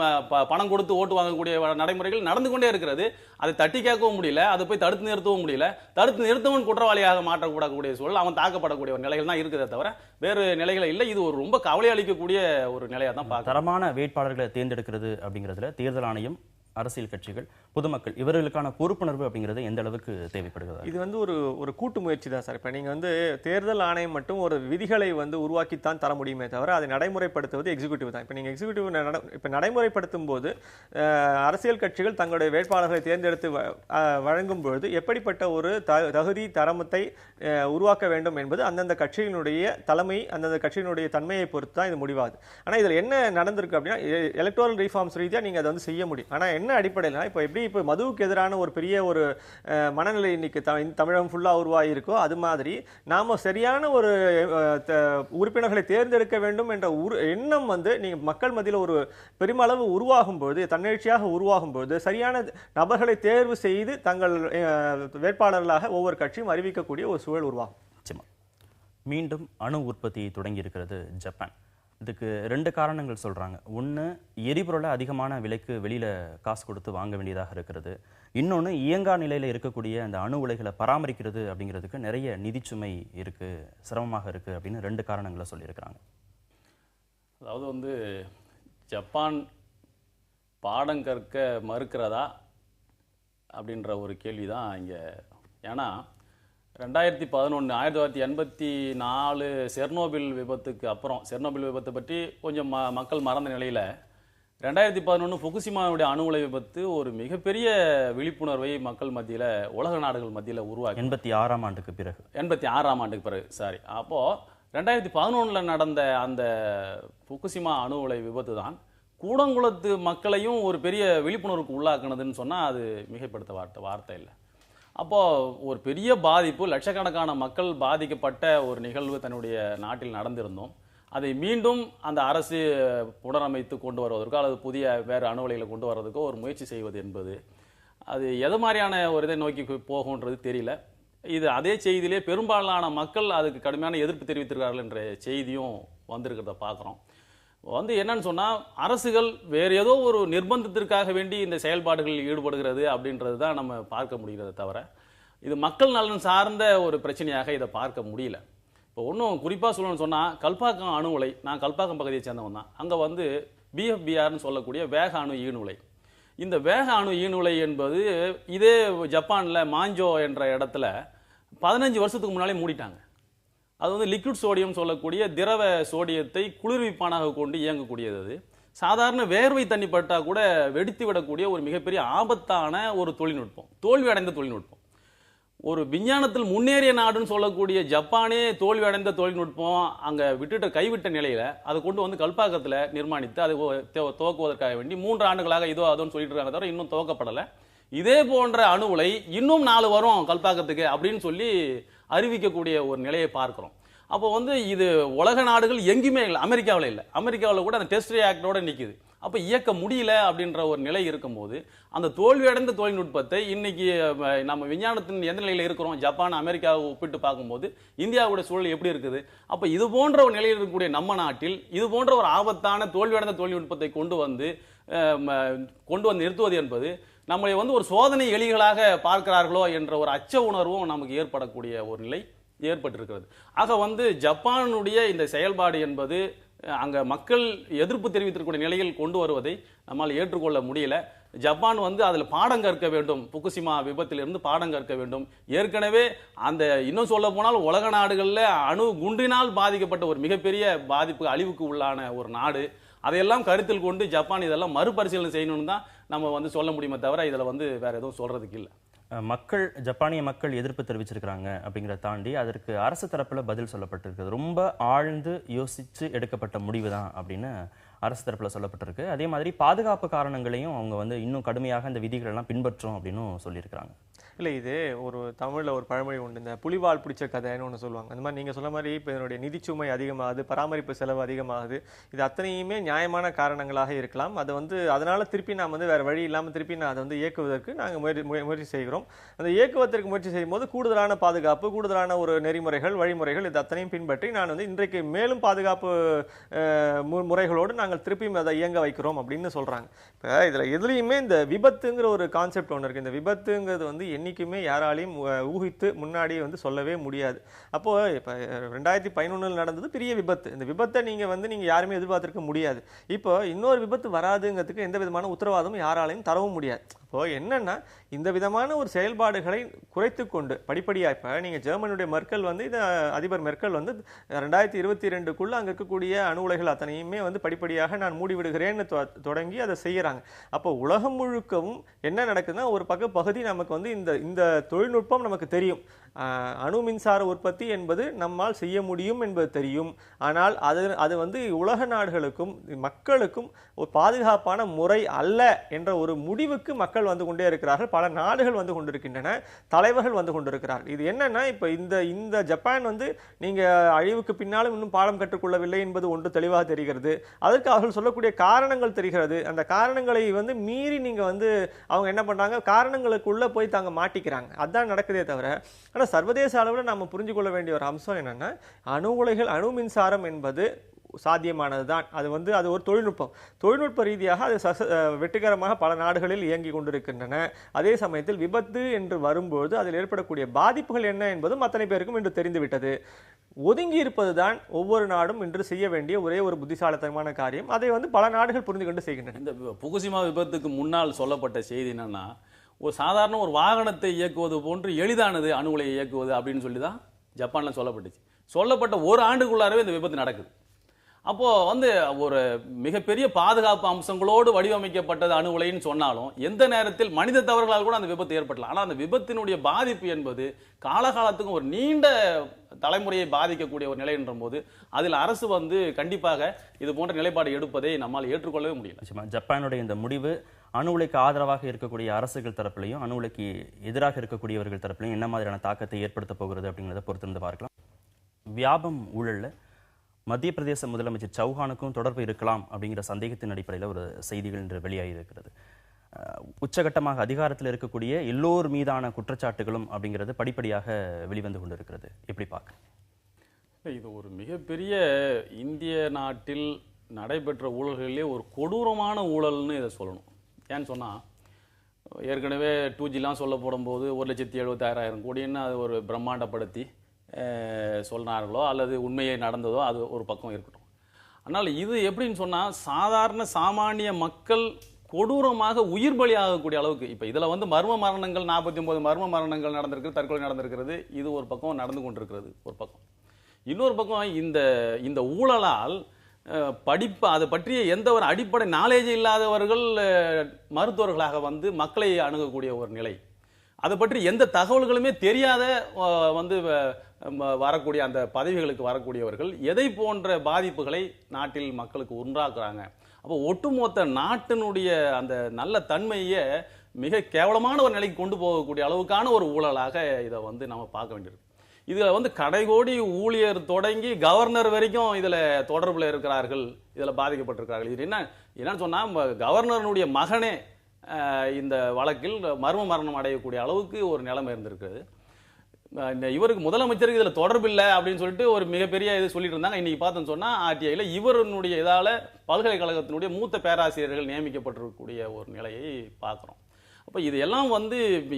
பணம் கொடுத்து ஓட்டு வாங்கக்கூடிய நடைமுறைகள் நடந்து கொண்டே இருக்கிறது. அதை தட்டி கேட்கவும் முடியல, அதை போய் தடுத்து நிறுத்தவும் முடியல. தடுத்து நிறுத்தவன் குற்றவாளியாக மாற்றக்கூடக்கூடிய சூழல், அவன் தாக்கப்படக்கூடிய ஒரு நிலைகள் தான் இருக்குதே தவிர வேறு நிலைகள் இல்லை. இது ஒரு ரொம்ப கவலை அளிக்கக்கூடிய ஒரு நிலையாக தான் பார்க்க. தரமான வேட்பாளர்களை தேர்ந்தெடுக்கிறது அப்படிங்கிறதுல தேர்தல் ஆணையம், அரசியல் கட்சிகள், பொதுமக்கள் இவர்களுக்கான பொறுப்புணர்வு அப்படிங்கிறது எந்த அளவுக்கு தேவைப்படுகிறது? இது வந்து ஒரு கூட்டு முயற்சி தான் சார். இப்போ நீங்கள் வந்து தேர்தல் ஆணையம் மட்டும் ஒரு விதிகளை வந்து உருவாக்கித்தான் தர முடியுமே தவிர அதை நடைமுறைப்படுத்துவது எக்ஸிக்யூட்டிவ் தான். இப்போ நீங்கள் எக்ஸிக்யூட்டிவ் இப்போ நடைமுறைப்படுத்தும் போது அரசியல் கட்சிகள் தங்களுடைய வேட்பாளர்களை தேர்ந்தெடுத்து வழங்கும் பொழுது எப்படிப்பட்ட ஒரு தகுதி தரமத்தை உருவாக்க வேண்டும் என்பது அந்தந்த கட்சியினுடைய தலைமை, அந்தந்த கட்சியினுடைய தன்மையை பொறுத்து தான் இது முடிவாகுது. ஆனால் இதில் என்ன நடந்திருக்கு அப்படின்னா, எலக்டோரல் ரீஃபார்ம்ஸ் ரீதியாக நீங்கள் அதை வந்து செய்ய முடியும். ஆனால் என்ன அடிப்படையில் இப்போ மதுவுக்கு எதிரான ஒரு பெரிய ஒரு மனநிலை இன்னைக்கு தமிழகம் ஃபுல்லாக உருவாகி இருக்கோ, அது மாதிரி நாம சரியான ஒரு உறுப்பினர்களை தேர்ந்தெடுக்க வேண்டும் என்ற எண்ணம் வந்து நீங்க மக்கள் மத்தியில் ஒரு பெருமளவு உருவாகும் போது, தன்னெழுச்சியாக உருவாகும் போது, சரியான நபர்களை தேர்வு செய்து தங்கள் வேட்பாளர்களாக ஒவ்வொரு கட்சியும் அறிவிக்கக்கூடிய ஒரு சூழல் உருவாகும். மீண்டும் அணு உற்பத்தி தொடங்கி இருக்கிறது ஜப்பான். இதுக்கு 2 காரணங்கள் சொல்றாங்க. ஒன்று, எரிபொருளை அதிகமான விலைக்கு வெளியில காசு கொடுத்து வாங்க வேண்டியதாக இருக்கிறது. இன்னொன்று, இயங்கா நிலையில இருக்கக்கூடிய அந்த அணு உலைகளை பராமரிக்கிறது அப்படிங்கிறதுக்கு நிறைய நிதிச்சுமை இருக்கு, சிரமமாக இருக்கு அப்படின்னு 2 காரணங்களை சொல்லியிருக்கிறாங்க. அதாவது வந்து ஜப்பான் பாடம் கற்க மறுக்கிறதா அப்படின்ற ஒரு கேள்வி தான் இங்கே. ஏன்னா 2011 1984 செர்னோபில் விபத்துக்கு அப்புறம், செர்னோபில் விபத்தை பற்றி கொஞ்சம் மக்கள் மறந்த நிலையில் 2011 ஃபுகுஷிமாவுடைய அணு உலை விபத்து ஒரு மிகப்பெரிய விழிப்புணர்வை மக்கள் மத்தியில், உலக நாடுகள் மத்தியில் உருவாக்கி 86ஆம் ஆண்டுக்கு பிறகு 86ஆம் ஆண்டுக்கு பிறகு அப்போது 2011 நடந்த அந்த ஃபுகுஷிமா அணு உலை விபத்து தான் கூடங்குளத்து மக்களையும் ஒரு பெரிய விழிப்புணர்வுக்கு உள்ளாக்குனதுன்னு சொன்னால் அது மிகைப்படுத்த வார்த்தை இல்லை. அப்போது ஒரு பெரிய பாதிப்பு, லட்சக்கணக்கான மக்கள் பாதிக்கப்பட்ட ஒரு நிகழ்வு தன்னுடைய நாட்டில் நடந்திருந்தோம். அதை மீண்டும் அந்த அரசு புனரமைத்து கொண்டு வருவதற்கோ அல்லது புதிய வேறு அணு உலைகளை கொண்டு வர்றதுக்கோ ஒரு முயற்சி செய்வது என்பது அது எது மாதிரியான ஒரு இதை நோக்கி போகுன்றது தெரியல. இது அதே செய்தியிலே பெரும்பாலான மக்கள் அதுக்கு கடுமையான எதிர்ப்பு தெரிவித்திருக்கிறார்கள் என்ற செய்தியும் வந்திருக்கிறத பார்க்குறோம். வந்து என்னன்னு சொன்னால், அரசுகள் வேறு ஏதோ ஒரு நிர்பந்தத்திற்காக வேண்டி இந்த செயல்பாடுகளில் ஈடுபடுகிறது அப்படின்றது தான் நம்ம பார்க்க முடிகிறத தவிர இது மக்கள் நலன் சார்ந்த ஒரு பிரச்சனையாக இதை பார்க்க முடியல. இப்போ ஒன்றும் குறிப்பாக சொல்லணும்னு சொன்னால், கல்பாக்கம் அணு உலை, நான் கல்பாக்கம் பகுதியை சேர்ந்தவன் தான். அங்கே வந்து பிஎஃபிஆர்னு சொல்லக்கூடிய வேக அணு ஈணுலை, இந்த வேக அணு ஈணுலை என்பது இதே ஜப்பானில் மாஞ்சோ என்ற இடத்துல 15 வருஷத்துக்கு முன்னாலே மூடிட்டாங்க. அது வந்து லிக்விட் சோடியம் சொல்லக்கூடிய திரவ சோடியத்தை குளிர்விப்பானாக கொண்டு இயங்கக்கூடியது. அது சாதாரண வேர்வை தண்ணி பட்டா கூட வெடித்து விடக்கூடிய ஒரு மிகப்பெரிய ஆபத்தான ஒரு தொழில்நுட்பம், தோல்வி அடைந்த தொழில்நுட்பம். ஒரு விஞ்ஞானத்தில் முன்னேறிய நாடுன்னு சொல்லக்கூடிய ஜப்பானே தோல்வி அடைந்த தொழில்நுட்பம் அங்கே கைவிட்ட நிலையில அதை கொண்டு வந்து கல்பாக்கத்தில் நிர்மாணித்து அதை துவக்குவதற்காக வேண்டி 3 ஆண்டுகளாக இதோ அதோன்னு சொல்லிட்டு இருக்காங்க தவிர இன்னும் துவக்கப்படலை. இதே போன்ற அணு உலை இன்னும் 4 வரும் கல்பாக்கத்துக்கு அப்படின்னு சொல்லி அறிவிக்கக்கூடிய ஒரு நிலையை பார்க்கிறோம். அப்போ வந்து இது உலக நாடுகள் எங்கேயுமே இல்லை, அமெரிக்காவில் இல்லை. அமெரிக்காவில் கூட அந்த டெஸ்ட் ரியாக்டரோட நிற்குது. அப்ப இயக்க முடியல அப்படின்ற ஒரு நிலை இருக்கும்போது அந்த தோல்வியடைந்த தொழில்நுட்பத்தை இன்னைக்கு நம்ம விஞ்ஞானத்தின் எந்த நிலையில இருக்கிறோம், ஜப்பான் அமெரிக்காவை ஒப்பிட்டு பார்க்கும்போது இந்தியாவுடைய சூழல் எப்படி இருக்குது? அப்ப இது போன்ற ஒரு நிலையில் இருக்கக்கூடிய நம்ம நாட்டில் இது போன்ற ஒரு ஆபத்தான தோல்வியடைந்த தொழில்நுட்பத்தை கொண்டு வந்து நிறுத்துவது என்பது நம்மளை வந்து ஒரு சோதனை எலிகளாக பார்க்கிறார்களோ என்ற ஒரு அச்ச உணர்வும் நமக்கு ஏற்படக்கூடிய ஒரு நிலை ஏற்பட்டிருக்கிறது. ஆக வந்து ஜப்பானுடைய இந்த செயல்பாடு என்பது அங்க மக்கள் எதிர்ப்பு தெரிவித்திருக்கூடிய நிலையில் கொண்டு வருவதை நம்மால் ஏற்றுக்கொள்ள முடியல. ஜப்பான் வந்து அதில் பாடம் கற்க வேண்டும், புகுசிமா விபத்திலிருந்து பாடம் கற்க வேண்டும். ஏற்கனவே அந்த இன்னும் சொல்ல போனால் உலக நாடுகளில் அணு குண்டினால் பாதிக்கப்பட்ட ஒரு மிகப்பெரிய பாதிப்பு அழிவுக்கு உள்ளான ஒரு நாடு. அதையெல்லாம் கருத்தில் கொண்டு ஜப்பான் இதெல்லாம் மறுபரிசீலனை செய்யணும்னு தான் நம்ம வந்து சொல்ல முடியுமே தவிர இதில் வந்து வேற எதுவும் சொல்றதுக்கு இல்லை. ஜப்பானிய மக்கள் எதிர்ப்பு தெரிவிச்சிருக்கிறாங்க அப்படிங்கிறத தாண்டி அதற்கு அரசு தரப்புல பதில் சொல்லப்பட்டிருக்கு. ரொம்ப ஆழ்ந்து யோசிச்சு எடுக்கப்பட்ட முடிவு தான் அப்படின்னு அரசு தரப்புல சொல்லப்பட்டிருக்கு. அதே மாதிரி பாதுகாப்பு காரணங்களையும் அவங்க வந்து இன்னும் கடுமையாக இந்த விதிகள் எல்லாம் பின்பற்றும் அப்படின்னு சொல்லியிருக்கிறாங்க. இல்லை, இது ஒரு தமிழில் ஒரு பழமொழி உண்டு, இந்த புலிவால் பிடிச்ச கதைன்னு ஒன்று சொல்லுவாங்க. அந்த மாதிரி நீங்கள் சொன்ன மாதிரி இப்போ இதனுடைய நிதிச்சுமை அதிகமாகுது, பராமரிப்பு செலவு அதிகமாகுது. இது அத்தனையுமே நியாயமான காரணங்களாக இருக்கலாம். அதை வந்து அதனால் திருப்பி நாம் வந்து வேறு வழி இல்லாமல் திருப்பி அதை வந்து இயக்குவதற்கு நாங்கள் முயற்சி செய்கிறோம். அந்த இயக்குவதற்கு முயற்சி செய்யும்போது கூடுதலான பாதுகாப்பு, கூடுதலான ஒரு நெறிமுறைகள், வழிமுறைகள் இது அத்தனையும் பின்பற்றி நான் வந்து இன்றைக்கு மேலும் பாதுகாப்பு முறைகளோடு நாங்கள் திருப்பியும் அதை இயங்க வைக்கிறோம் அப்படின்னு சொல்கிறாங்க. இப்போ இதில் எதுலேயுமே இந்த விபத்துங்கிற ஒரு கான்செப்ட் ஒன்று இருக்குது. இந்த விபத்துங்கிறது வந்து என்னைக்குமே யாராலையும் ஊகித்து முன்னாடி வந்து சொல்லவே முடியாது. அப்போ இப்போ 2011 நடந்தது பெரிய விபத்து. இந்த விபத்தை நீங்கள் யாருமே எதிர்பார்த்திருக்க முடியாது. இப்போ இன்னொரு விபத்து வராதுங்கிறதுக்கு எந்த விதமான உத்தரவாதமும் யாராலையும் தரவும் முடியாது. இப்போ என்னன்னா இந்த விதமான ஒரு செயல்பாடுகளை குறைத்து கொண்டு படிப்படியாக இப்போ நீங்கள் ஜெர்மனியுடைய மெர்க்கல் வந்து இதை அதிபர் மெர்க்கல் வந்து 2022க்குள்ள அங்கே இருக்கக்கூடிய அணு உலைகள் அத்தனையுமே வந்து படிப்படியாக நான் மூடிவிடுகிறேன்னு தொடங்கி அதை செய்யறாங்க. அப்போ உலகம் முழுக்கவும் என்ன நடக்குதுன்னா ஒரு பகுதி நமக்கு வந்து இந்த தொழில்நுட்பம் நமக்கு தெரியும், அணு மின்சார உற்பத்தி என்பது நம்மால் செய்ய முடியும் என்பது தெரியும். ஆனால் அது வந்து உலக நாடுகளுக்கும் மக்களுக்கும் ஒரு பாதுகாப்பான முறை அல்ல என்ற ஒரு முடிவுக்கு மக்கள் வந்து கொண்டே இருக்கிறார்கள். பல நாடுகள் வந்து கொண்டிருக்கின்றன, தலைவர்கள் வந்து கொண்டிருக்கிறார்கள். இது என்னன்னா இப்ப இந்த ஜப்பான் வந்து நீங்க அழிவுக்கு பின்னாலும் இன்னும் பாடம் கற்றுக்கொள்ளவில்லை என்பது ஒன்று தெளிவாக தெரிகிறது. அதற்கு அவர்கள் சொல்லக்கூடிய காரணங்கள் தெரிகிறது. அந்த காரணங்களை வந்து மீறி நீங்க வந்து அவங்க என்ன பண்றாங்க, காரணங்களுக்குள்ள போய் தாங்க மாட்டிக்கிறாங்க. அதான் நடக்குதே தவிர. ஆனால் சர்வதேச அளவில் நம்ம புரிஞ்சு கொள்ள வேண்டிய ஒரு அம்சம் என்னன்னா அணு உலைகள், அணு மின்சாரம் என்பது சாத்தியமானது தான். அது ஒரு தொழில்நுட்ப ரீதியாக அது வெற்றிகரமாக பல நாடுகளில் இயங்கி கொண்டிருக்கின்றன. அதே சமயத்தில் விபத்து என்று வரும்போது அதில் ஏற்படக்கூடிய பாதிப்புகள் என்ன என்பதும் அத்தனை பேருக்கும் இன்று தெரிந்துவிட்டது. ஒதுங்கி இருப்பதுதான் ஒவ்வொரு நாடும் இன்று செய்ய வேண்டிய ஒரே ஒரு புத்திசாலித்தனமான காரியம். அதை வந்து பல நாடுகள் புரிந்து கொண்டு செய்கின்றன. இந்த புகுசிமா விபத்துக்கு முன்னால் சொல்லப்பட்ட செய்தி என்னன்னா, ஒரு சாதாரண ஒரு வாகனத்தை இயக்குவது போன்று எளிதானது அணு உலையை இயக்குவது அப்படின்னு சொல்லி தான் ஜப்பான்ல சொல்லப்பட்டுச்சு. சொல்லப்பட்ட ஒரு ஆண்டுக்குள்ளாரவே இந்த விபத்து நடக்குது. அப்போ வந்து ஒரு மிகப்பெரிய பாதுகாப்பு அம்சங்களோடு வடிவமைக்கப்பட்டது அணு உலைன்னு சொன்னாலும் எந்த நேரத்தில் மனித தவறுகளால் கூட அந்த விபத்து ஏற்படலாம். ஆனால் அந்த விபத்தினுடைய பாதிப்பு என்பது காலகாலத்துக்கும் ஒரு நீண்ட தலைமுறையை பாதிக்கக்கூடிய ஒரு நிலை என்ற போது அதில் அரசு வந்து கண்டிப்பாக இது போன்ற நிலைப்பாடு எடுப்பதை நம்மால் ஏற்றுக்கொள்ளவே முடியல. ஜப்பானுடைய இந்த முடிவு அணு உலைக்கு ஆதரவாக இருக்கக்கூடிய அரசுகள் தரப்புலையும் அணு உலைக்கு எதிராக இருக்கக்கூடியவர்கள் தரப்புலையும் என்ன மாதிரியான தாக்கத்தை ஏற்படுத்த போகிறது அப்படிங்கிறத பொறுத்திருந்து பார்க்கலாம். வியாபம் ஊழல்ல மத்திய பிரதேச முதலமைச்சர் சௌஹானுக்கும் தொடர்பு இருக்கலாம் அப்படிங்கிற சந்தேகத்தின் அடிப்படையில் ஒரு செய்திகள் இன்று வெளியாகி இருக்கிறது. உச்சகட்டமாக அதிகாரத்தில் இருக்கக்கூடிய எல்லோர் மீதான குற்றச்சாட்டுகளும் அப்படிங்கிறது படிப்படியாக வெளிவந்து கொண்டிருக்கிறது. எப்படி பார்க்க இது ஒரு மிகப்பெரிய இந்திய நாட்டில் நடைபெற்ற ஊழல்களிலே ஒரு கொடூரமான ஊழல்னு இதை சொல்லணும். ஏன்னு சொன்னால் ஏற்கனவே 2Gலாம் சொல்ல போடும்போது 1,76,000 கோடின்னு அது ஒரு பிரம்மாண்டப்படுத்தி சொன்னார்களோ அல்லது உண்மையை நடந்ததோ அது ஒரு பக்கம் இருக்கட்டும். ஆனால் இது எப்படின்னு சொன்னால் சாதாரண சாமானிய மக்கள் கொடூரமாக உயிர் பலி ஆகக்கூடிய அளவுக்கு இப்போ இதில் வந்து மர்ம மரணங்கள் 49 மர்ம மரணங்கள் நடந்திருக்கு, தற்கொலை நடந்திருக்கிறது. இது ஒரு பக்கம் நடந்து கொண்டிருக்கிறது ஒரு பக்கம். இன்னொரு பக்கம் இந்த ஊழலால் அதை பற்றிய எந்த ஒரு அடிப்படை நாலேஜ் இல்லாதவர்கள் மருத்துவர்களாக வந்து மக்களை அணுகக்கூடிய ஒரு நிலை, அதை பற்றி எந்த தகவல்களுமே தெரியாத வந்து வரக்கூடிய அந்த பதவிகளுக்கு வரக்கூடியவர்கள் எதை போன்ற பாதிப்புகளை நாட்டில் மக்களுக்கு உண்டாக்குறாங்க. அப்போ ஒட்டுமொத்த நாட்டினுடைய அந்த நல்ல தன்மையை மிக கேவலமான ஒரு நிலைக்கு கொண்டு போகக்கூடிய அளவுக்கான ஒரு ஊழலாக இதை வந்து நம்ம பார்க்க வேண்டியிருக்கு. இதுல வந்து கடைகோடி ஊழியர் தொடங்கி கவர்னர் வரைக்கும் இதுல தொடர்புல இருக்கிறார்கள், இதுல பாதிக்கப்பட்டிருக்கிறார்கள். இது என்ன என்னன்னு சொன்னால் கவர்னருடைய மகனே இந்த வழக்கில் மர்ம மரணம் அடையக்கூடிய அளவுக்கு ஒரு நிலைமை இருந்திருக்குது. இவருக்கு முதலமைச்சருக்கு இதில் தொடர்பில்லை அப்படின்னு சொல்லிட்டு ஒரு மிகப்பெரிய இது சொல்லிட்டு இருந்தாங்க. இன்னைக்கு பார்த்தோன்னு சொன்னால் ஆர்டிஐயில் இவருடைய இதால் பல்கலைக்கழகத்தினுடைய மூத்த பேராசிரியர்கள் நியமிக்கப்பட்டிருக்கக்கூடிய ஒரு நிலையை பார்க்குறோம். அப்போ இது எல்லாம்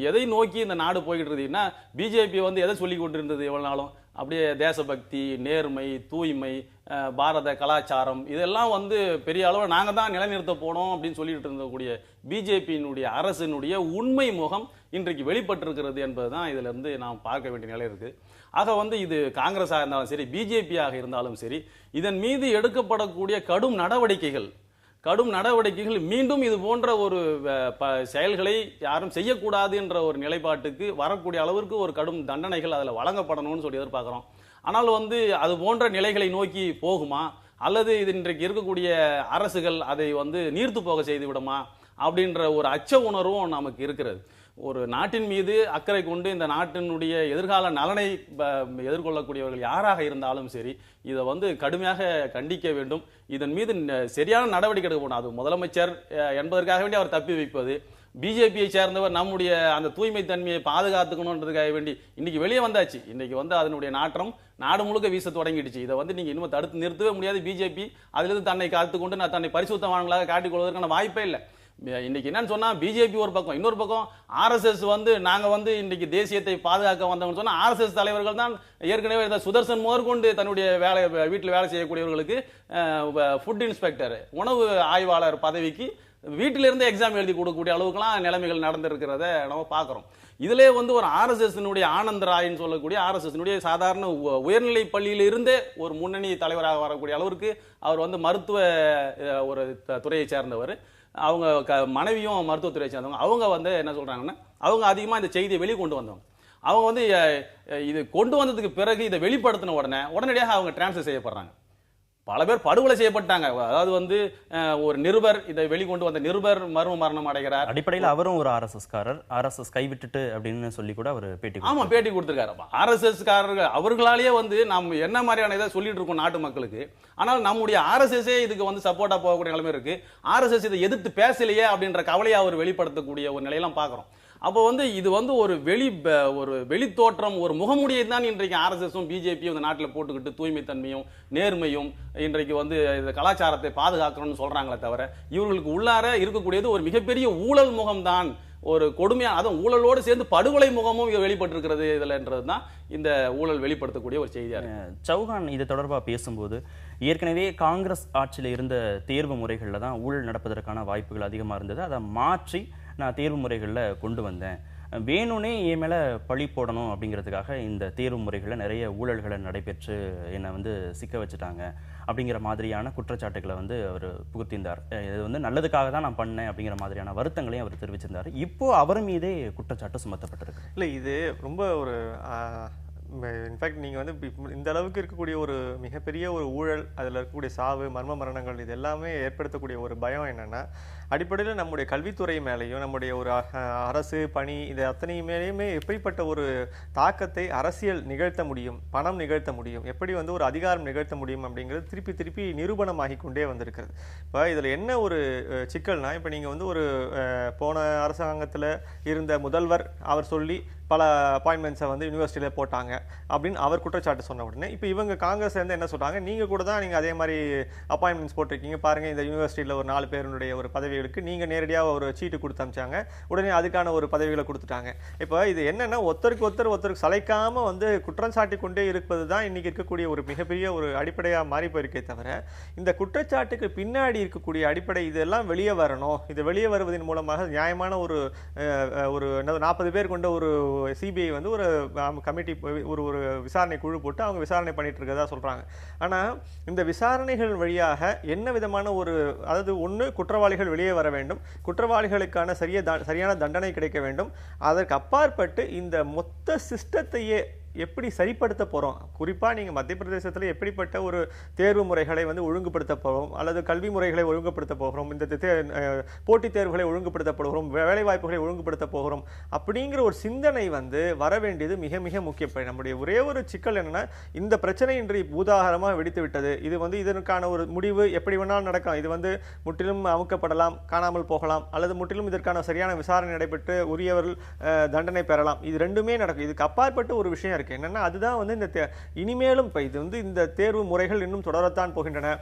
எதை நோக்கி இந்த நாடு போய்கிட்டு இருந்ததுன்னா, பிஜேபி எதை சொல்லி கொண்டு இருந்தது எவ்வளோ நாளும் அப்படியே தேசபக்தி, நேர்மை, தூய்மை, பாரத கலாச்சாரம் இதெல்லாம் பெரிய அளவில் நாங்கள் தான் நிலைநிறுத்த போனோம் அப்படின்னு சொல்லிட்டு இருந்தக்கூடிய பிஜேபியினுடைய அரசினுடைய உண்மை முகம் இன்றைக்கு வெளிப்பட்டிருக்கிறது என்பது தான் இதிலிருந்து நாம் பார்க்க வேண்டிய நிலை இருக்குது. ஆக இது காங்கிரஸாக இருந்தாலும் சரி, பிஜேபியாக இருந்தாலும் சரி, இதன் மீது எடுக்கப்படக்கூடிய கடும் நடவடிக்கைகள் மீண்டும் இது போன்ற ஒரு செயல்களை யாரும் செய்யக்கூடாது என்ற ஒரு நிலைப்பாட்டுக்கு வரக்கூடிய அளவிற்கு ஒரு கடும் தண்டனைகள் அதில் வழங்கப்படணும்னு சொல்லி எதிர்பார்க்கிறோம். ஆனால் அது போன்ற நிலைகளை நோக்கி போகுமா, அல்லது இது இன்றைக்கு இருக்கக்கூடிய அரசுகள் அதை நீர்த்து போக செய்து விடுமா அப்படின்ற ஒரு அச்ச உணர்வும் நமக்கு இருக்கிறது. ஒரு நாட்டின் மீது அக்கறை கொண்டு இந்த நாட்டினுடைய எதிர்கால நலனை எதிர்கொள்ளக்கூடியவர்கள் யாராக இருந்தாலும் சரி, இதை கடுமையாக கண்டிக்க வேண்டும். இதன் மீது சரியான நடவடிக்கை எடுக்க போகணும். அது முதலமைச்சர் என்பதற்காக வேண்டி அவர் தப்பி வைப்பது, பிஜேபியை சேர்ந்தவர் நம்முடைய அந்த தூய்மை தன்மையை பாதுகாத்துக்கணுன்றதுக்காக வேண்டி இன்னைக்கு வெளியே வந்தாச்சு. இன்னைக்கு அதனுடைய நாற்றம் நாடு முழுக்க வீச தொடங்கிடுச்சு. இதை நீங்க இன்னும் தடுத்து நிறுத்தவே முடியாது. பிஜேபி அதிலிருந்து தன்னை காத்துக்கொண்டு நான் தன்னை பரிசுத்தவான்களாக காட்டிக்கொள்வதற்கான வாய்ப்பே இல்லை. இன்னைக்கு என்னன்னு சொன்னா, பிஜேபி ஒரு பக்கம், இன்னொரு பக்கம் ஆர்எஸ்எஸ் நாங்க இன்னைக்கு தேசியத்தை பாதுகாக்க வந்தவங்க சொன்னா, ஆர்எஸ்எஸ் தலைவர்கள் தான் ஏற்கனவே சுதர்சன் முதற்கொண்டு தன்னுடைய வீட்டில் வேலை செய்யக்கூடியவர்களுக்கு ஃபுட் இன்ஸ்பெக்டர், உணவு ஆய்வாளர் பதவிக்கு வீட்டிலிருந்து எக்ஸாம் எழுதி கொடுக்கக்கூடிய அளவுக்குலாம் நிலைமைகள் நடந்திருக்கிறத நம்ம பார்க்குறோம். இதிலே ஒரு ஆர்எஸ்எஸ்னுடைய ஆனந்த் ராய்ன்னு சொல்லக்கூடிய ஆர்எஸ்எஸ்னுடைய சாதாரண உயர்நிலை பள்ளியிலிருந்தே ஒரு முன்னணி தலைவராக வரக்கூடிய அளவிற்கு அவர் மருத்துவ ஒரு துறையை சேர்ந்தவர். அவங்க மனைவியும் மருத்துவத்துறை சேர்ந்தவங்க. அவங்க என்ன சொல்றாங்கன்னா, அவங்க அதிகமாக இந்த செய்தியை வெளியே கொண்டு வந்தவங்க. அவங்க இது கொண்டு வந்ததுக்கு பிறகு இதை வெளிப்படுத்தின உடனடியாக அவங்க டிரான்ஸ்ஃபர் செய்யப்படுறாங்க. பல பேர் படுகொலை செய்யப்பட்டாங்க. அதாவது ஒரு நிருபர், இதை வெளிக்கொண்டு வந்த நிருபர் மர்ம மரணம் அடைகிறார். அடிப்படையில் அவரும் ஒரு ஆர்எஸ்எஸ்காரர், ஆர்எஸ்எஸ் கைவிட்டுட்டு அப்படின்னு சொல்லி கூட அவர் பேட்டி கொடுத்திருக்காரு. ஆர்எஸ்எஸ் காரர்கள் அவர்களாலேயே நம்ம என்ன மாதிரியான இதை சொல்லிட்டு இருக்கோம் நாட்டு மக்களுக்கு. ஆனால் நம்முடைய ஆர்எஸ்எஸ்ஸே இதுக்கு சப்போர்ட்டா போகக்கூடிய நிலைமை இருக்கு. ஆர்எஸ்எஸ் இதை எதிர்த்து பேசலையே அப்படின்ற கவலையை அவர் வெளிப்படுத்தக்கூடிய ஒரு நிலையெல்லாம் பார்க்கிறோம். அப்போ இது ஒரு வெளி தோற்றம், ஒரு முகமுடியை தான் இன்றைக்கு ஆர்எஸ்எஸும் பிஜேபியும் இந்த நாட்டில் போட்டுக்கிட்டு தூய்மை தன்மையும் நேர்மையும் இன்றைக்கு இந்த கலாச்சாரத்தை பாதுகாக்கணும்னு சொல்றாங்களே தவிர, இவர்களுக்கு உள்ளார இருக்கக்கூடியது ஒரு மிகப்பெரிய ஊழல் முகம்தான். ஒரு கொடுமையான, அதுவும் ஊழலோடு சேர்ந்து படுகொலை முகமும் வெளிப்பட்டிருக்கிறது இதுலன்றதுதான் இந்த ஊழல் வெளிப்படுத்தக்கூடிய ஒரு செய்தியா இருக்கு. சௌஹான் இது தொடர்பாக பேசும்போது, ஏற்கனவே காங்கிரஸ் ஆட்சியில் இருந்த தேர்வு முறைகளில் தான் ஊழல் நடப்பதற்கான வாய்ப்புகள் அதிகமாக இருந்தது. அதை மாற்றி நான் தேர்வு முறைகளில் கொண்டு வந்தேன், வேணும்னே என் மேலே பழி போடணும் அப்படிங்கிறதுக்காக இந்த தேர்வு முறைகளில் நிறைய ஊழல்களை நடைபெற்று என்னை சிக்க வச்சுட்டாங்க அப்படிங்கிற மாதிரியான குற்றச்சாட்டுகளை அவர் புகுத்திருந்தார். இது நல்லதுக்காக தான் நான் பண்ணேன் அப்படிங்கிற மாதிரியான வருத்தங்களையும் அவர் தெரிவிச்சிருந்தார். இப்போ அவர் மீதே குற்றச்சாட்டு சுமத்தப்பட்டிருக்கு. இல்லை, இது ரொம்ப ஒரு இன்ஃபேக்ட் நீங்கள் இந்த அளவுக்கு இருக்கக்கூடிய ஒரு மிகப்பெரிய ஒரு ஊழல், அதில் இருக்கக்கூடிய சாவு, மர்ம மரணங்கள், இது எல்லாமே ஏற்படுத்தக்கூடிய ஒரு பயம் என்னென்னா, அடிப்படையில் நம்முடைய கல்வித்துறை மேலேயும் நம்முடைய ஒரு அரசு பணி இது அத்தனை மேலேயுமே எப்படிப்பட்ட ஒரு தாக்கத்தை அரசியல் நிகழ்த்த முடியும், பணம் நிகழ்த்த முடியும், எப்படி ஒரு அதிகாரம் நிகழ்த்த முடியும் அப்படிங்கிறது திருப்பி திருப்பி நிரூபணமாகி கொண்டே வந்திருக்கிறது. இப்போ இதில் என்ன ஒரு சிக்கல்னா, இப்போ நீங்கள் ஒரு போன அரசாங்கத்தில் இருந்த முதல்வர் அவர் சொல்லி பல அப்பாயின்மெண்ட்ஸை யூனிவர்சிட்டியில் போட்டாங்க அப்படின்னு அவர் குற்றச்சாட்டு சொன்ன உடனே, இப்போ இவங்க காங்கிரஸ் என்ன சொல்கிறாங்க, நீங்கள் கூட தான் நீங்கள் அதே மாதிரி அப்பாயின்மெண்ட்ஸ் போட்டிருக்கீங்க பாருங்கள், இந்த யூனிவர்சிட்டியில் ஒரு 4 பேருடைய ஒரு பதவிகளுக்கு நீங்கள் நேரடியாக ஒரு சீட்டு கொடுத்து அமிச்சாங்க, உடனே அதுக்கான ஒரு பதவிகளை கொடுத்துட்டாங்க. இப்போ இது என்னென்னா, ஒருத்தருக்கு சளைக்காமல் குற்றம் சாட்டி கொண்டே இருப்பது தான் இன்றைக்கி இருக்கக்கூடிய ஒரு மிகப்பெரிய ஒரு அடிப்படையாக மாறி போயிருக்கே தவிர, இந்த குற்றச்சாட்டுக்கு பின்னாடி இருக்கக்கூடிய அடிப்படை இதெல்லாம் வெளியே வரணும். இது வெளியே வருவதன் மூலமாக நியாயமான ஒரு 40 பேர் கொண்ட ஒரு சிபிஐ ஒரு கமிட்டி ஒரு விசாரணை குழு போட்டு அவங்க விசாரணை பண்ணிட்டு இருக்கதா சொல்றாங்க. ஆனா இந்த விசாரணைகள் வழியாக என்ன விதமான ஒரு, அதாவது ஒன்று குற்றவாளிகள் வெளியே வர வேண்டும், குற்றவாளிகளுக்கான சரியான தண்டனை கிடைக்க வேண்டும். அதற்கு அப்பாற்பட்டு இந்த மொத்த சிஸ்டத்தையே எப்படி சரிப்படுத்த போறோம்? குறிப்பா நீங்க மத்திய பிரதேசத்துல எப்படிப்பட்ட ஒரு தேர்வு முறைகளை வந்து ஒழுங்குபடுத்த போறோம், அல்லது கல்வி முறைகளை ஒழுங்குபடுத்த போகிறோம், இந்த போட்டித் தேர்வுகளை ஒழுங்குபடுத்த போகிறோம், வேலை வாய்ப்புகளை ஒழுங்குபடுத்த போகிறோம் அப்படிங்கிற ஒரு சிந்தனை வந்து வர வேண்டியது மிக மிக முக்கியம். நம்முடைய ஒரே ஒரு சிக்கல் என்னன்னா, இந்த பிரச்சனை இன்று பூதாகரமாக வெடித்து விட்டது. இது வந்து இதற்கான ஒரு முடிவு எப்படி வேணாலும் நடக்கலாம். இது வந்து முற்றிலும் அமுக்கப்படலாம், காணாமல் போகலாம், அல்லது முற்றிலும் இதற்கான சரியான விசாரணை நடைபெற்று உரியவர்கள் தண்டனை பெறலாம். இது ரெண்டுமே நடக்கும். இதுக்கு அப்பாற்பட்ட ஒரு விஷயம் இருக்கு. என்னன்னா, அதுதான் வந்து இந்த இனிமேலும் இது வந்து இந்த தேர்வு முறைகள் இன்னும் தொடரத்தான் போகின்றன.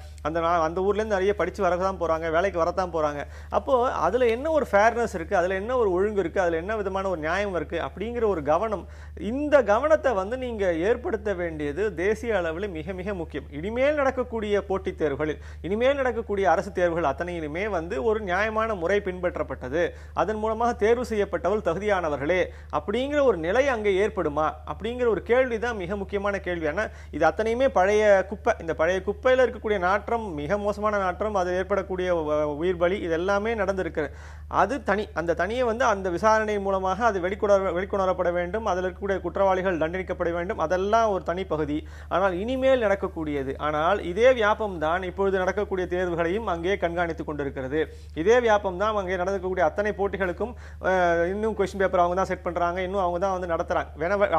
அந்த ஊர்ல இருந்து நிறைய படிச்சு வரதான் போறாங்க, வேலைக்கு வரத்தான் போறாங்க. அப்போ அதுல என்ன ஒரு ஃபேர்னஸ் இருக்கு, அதுல என்ன ஒரு ஒழுங்கு இருக்கு, அதுல என்ன விதமான ஒரு நியாயம் இருக்கு அப்படிங்கிற ஒரு கவனம், இந்த கவனத்தை வந்து நீங்க ஏற்படுத்த வேண்டியது தேசிய அளவில் மிக மிக முக்கியம். இனிமேல் நடக்கக்கூடிய போட்டித் தேர்வுகளில், இனிமேல் நடக்கக்கூடிய அரசு தேர்வுகள் அத்தனையிலுமே வந்து ஒரு நியாயமான முறை பின்பற்றப்பட்டது, அதன் மூலமாக தேர்வு செய்யப்பட்டவர்கள் தகுதியானவர்களே அப்படிங்கிற ஒரு நிலை அங்கே ஏற்படுமா அப்படிங்கிற ஒரு கேள்விதான் மிக முக்கியமான கேள்வி. ஏன்னா இது அத்தனையுமே பழைய குப்பை. இந்த பழைய குப்பையில இருக்கக்கூடிய நாற்றம் மிக மோசமான நாற்றம், அது ஏற்படக்கூடிய உயிர் பலி, இது எல்லாமே நடந்திருக்கு. அது தனி. அந்த தனியை வந்து அந்த விசாரணை மூலமாக அது வெளிக்கொணரப்பட வேண்டும், அதில் இருக்கக்கூடிய குற்றவாளிகள் தண்டிக்கப்பட வேண்டும், அதெல்லாம் ஒரு தனி பகுதி. ஆனால் இனிமேல் நடக்கக்கூடியது, ஆனால் இதே வியாபம் தான் இப்பொழுது நடக்கக்கூடிய தேர்வுகளையும் அங்கே கண்காணித்துக் கொண்டிருக்கிறது. இதே வியாபம் தான் அங்கே நடக்கக்கூடிய அத்தனை போட்டிகளுக்கும் இன்னும் கொஸ்டின் பேப்பர் அவங்க தான் செட் பண்றாங்க, இன்னும் அவங்க தான் வந்து நடத்துறாங்க.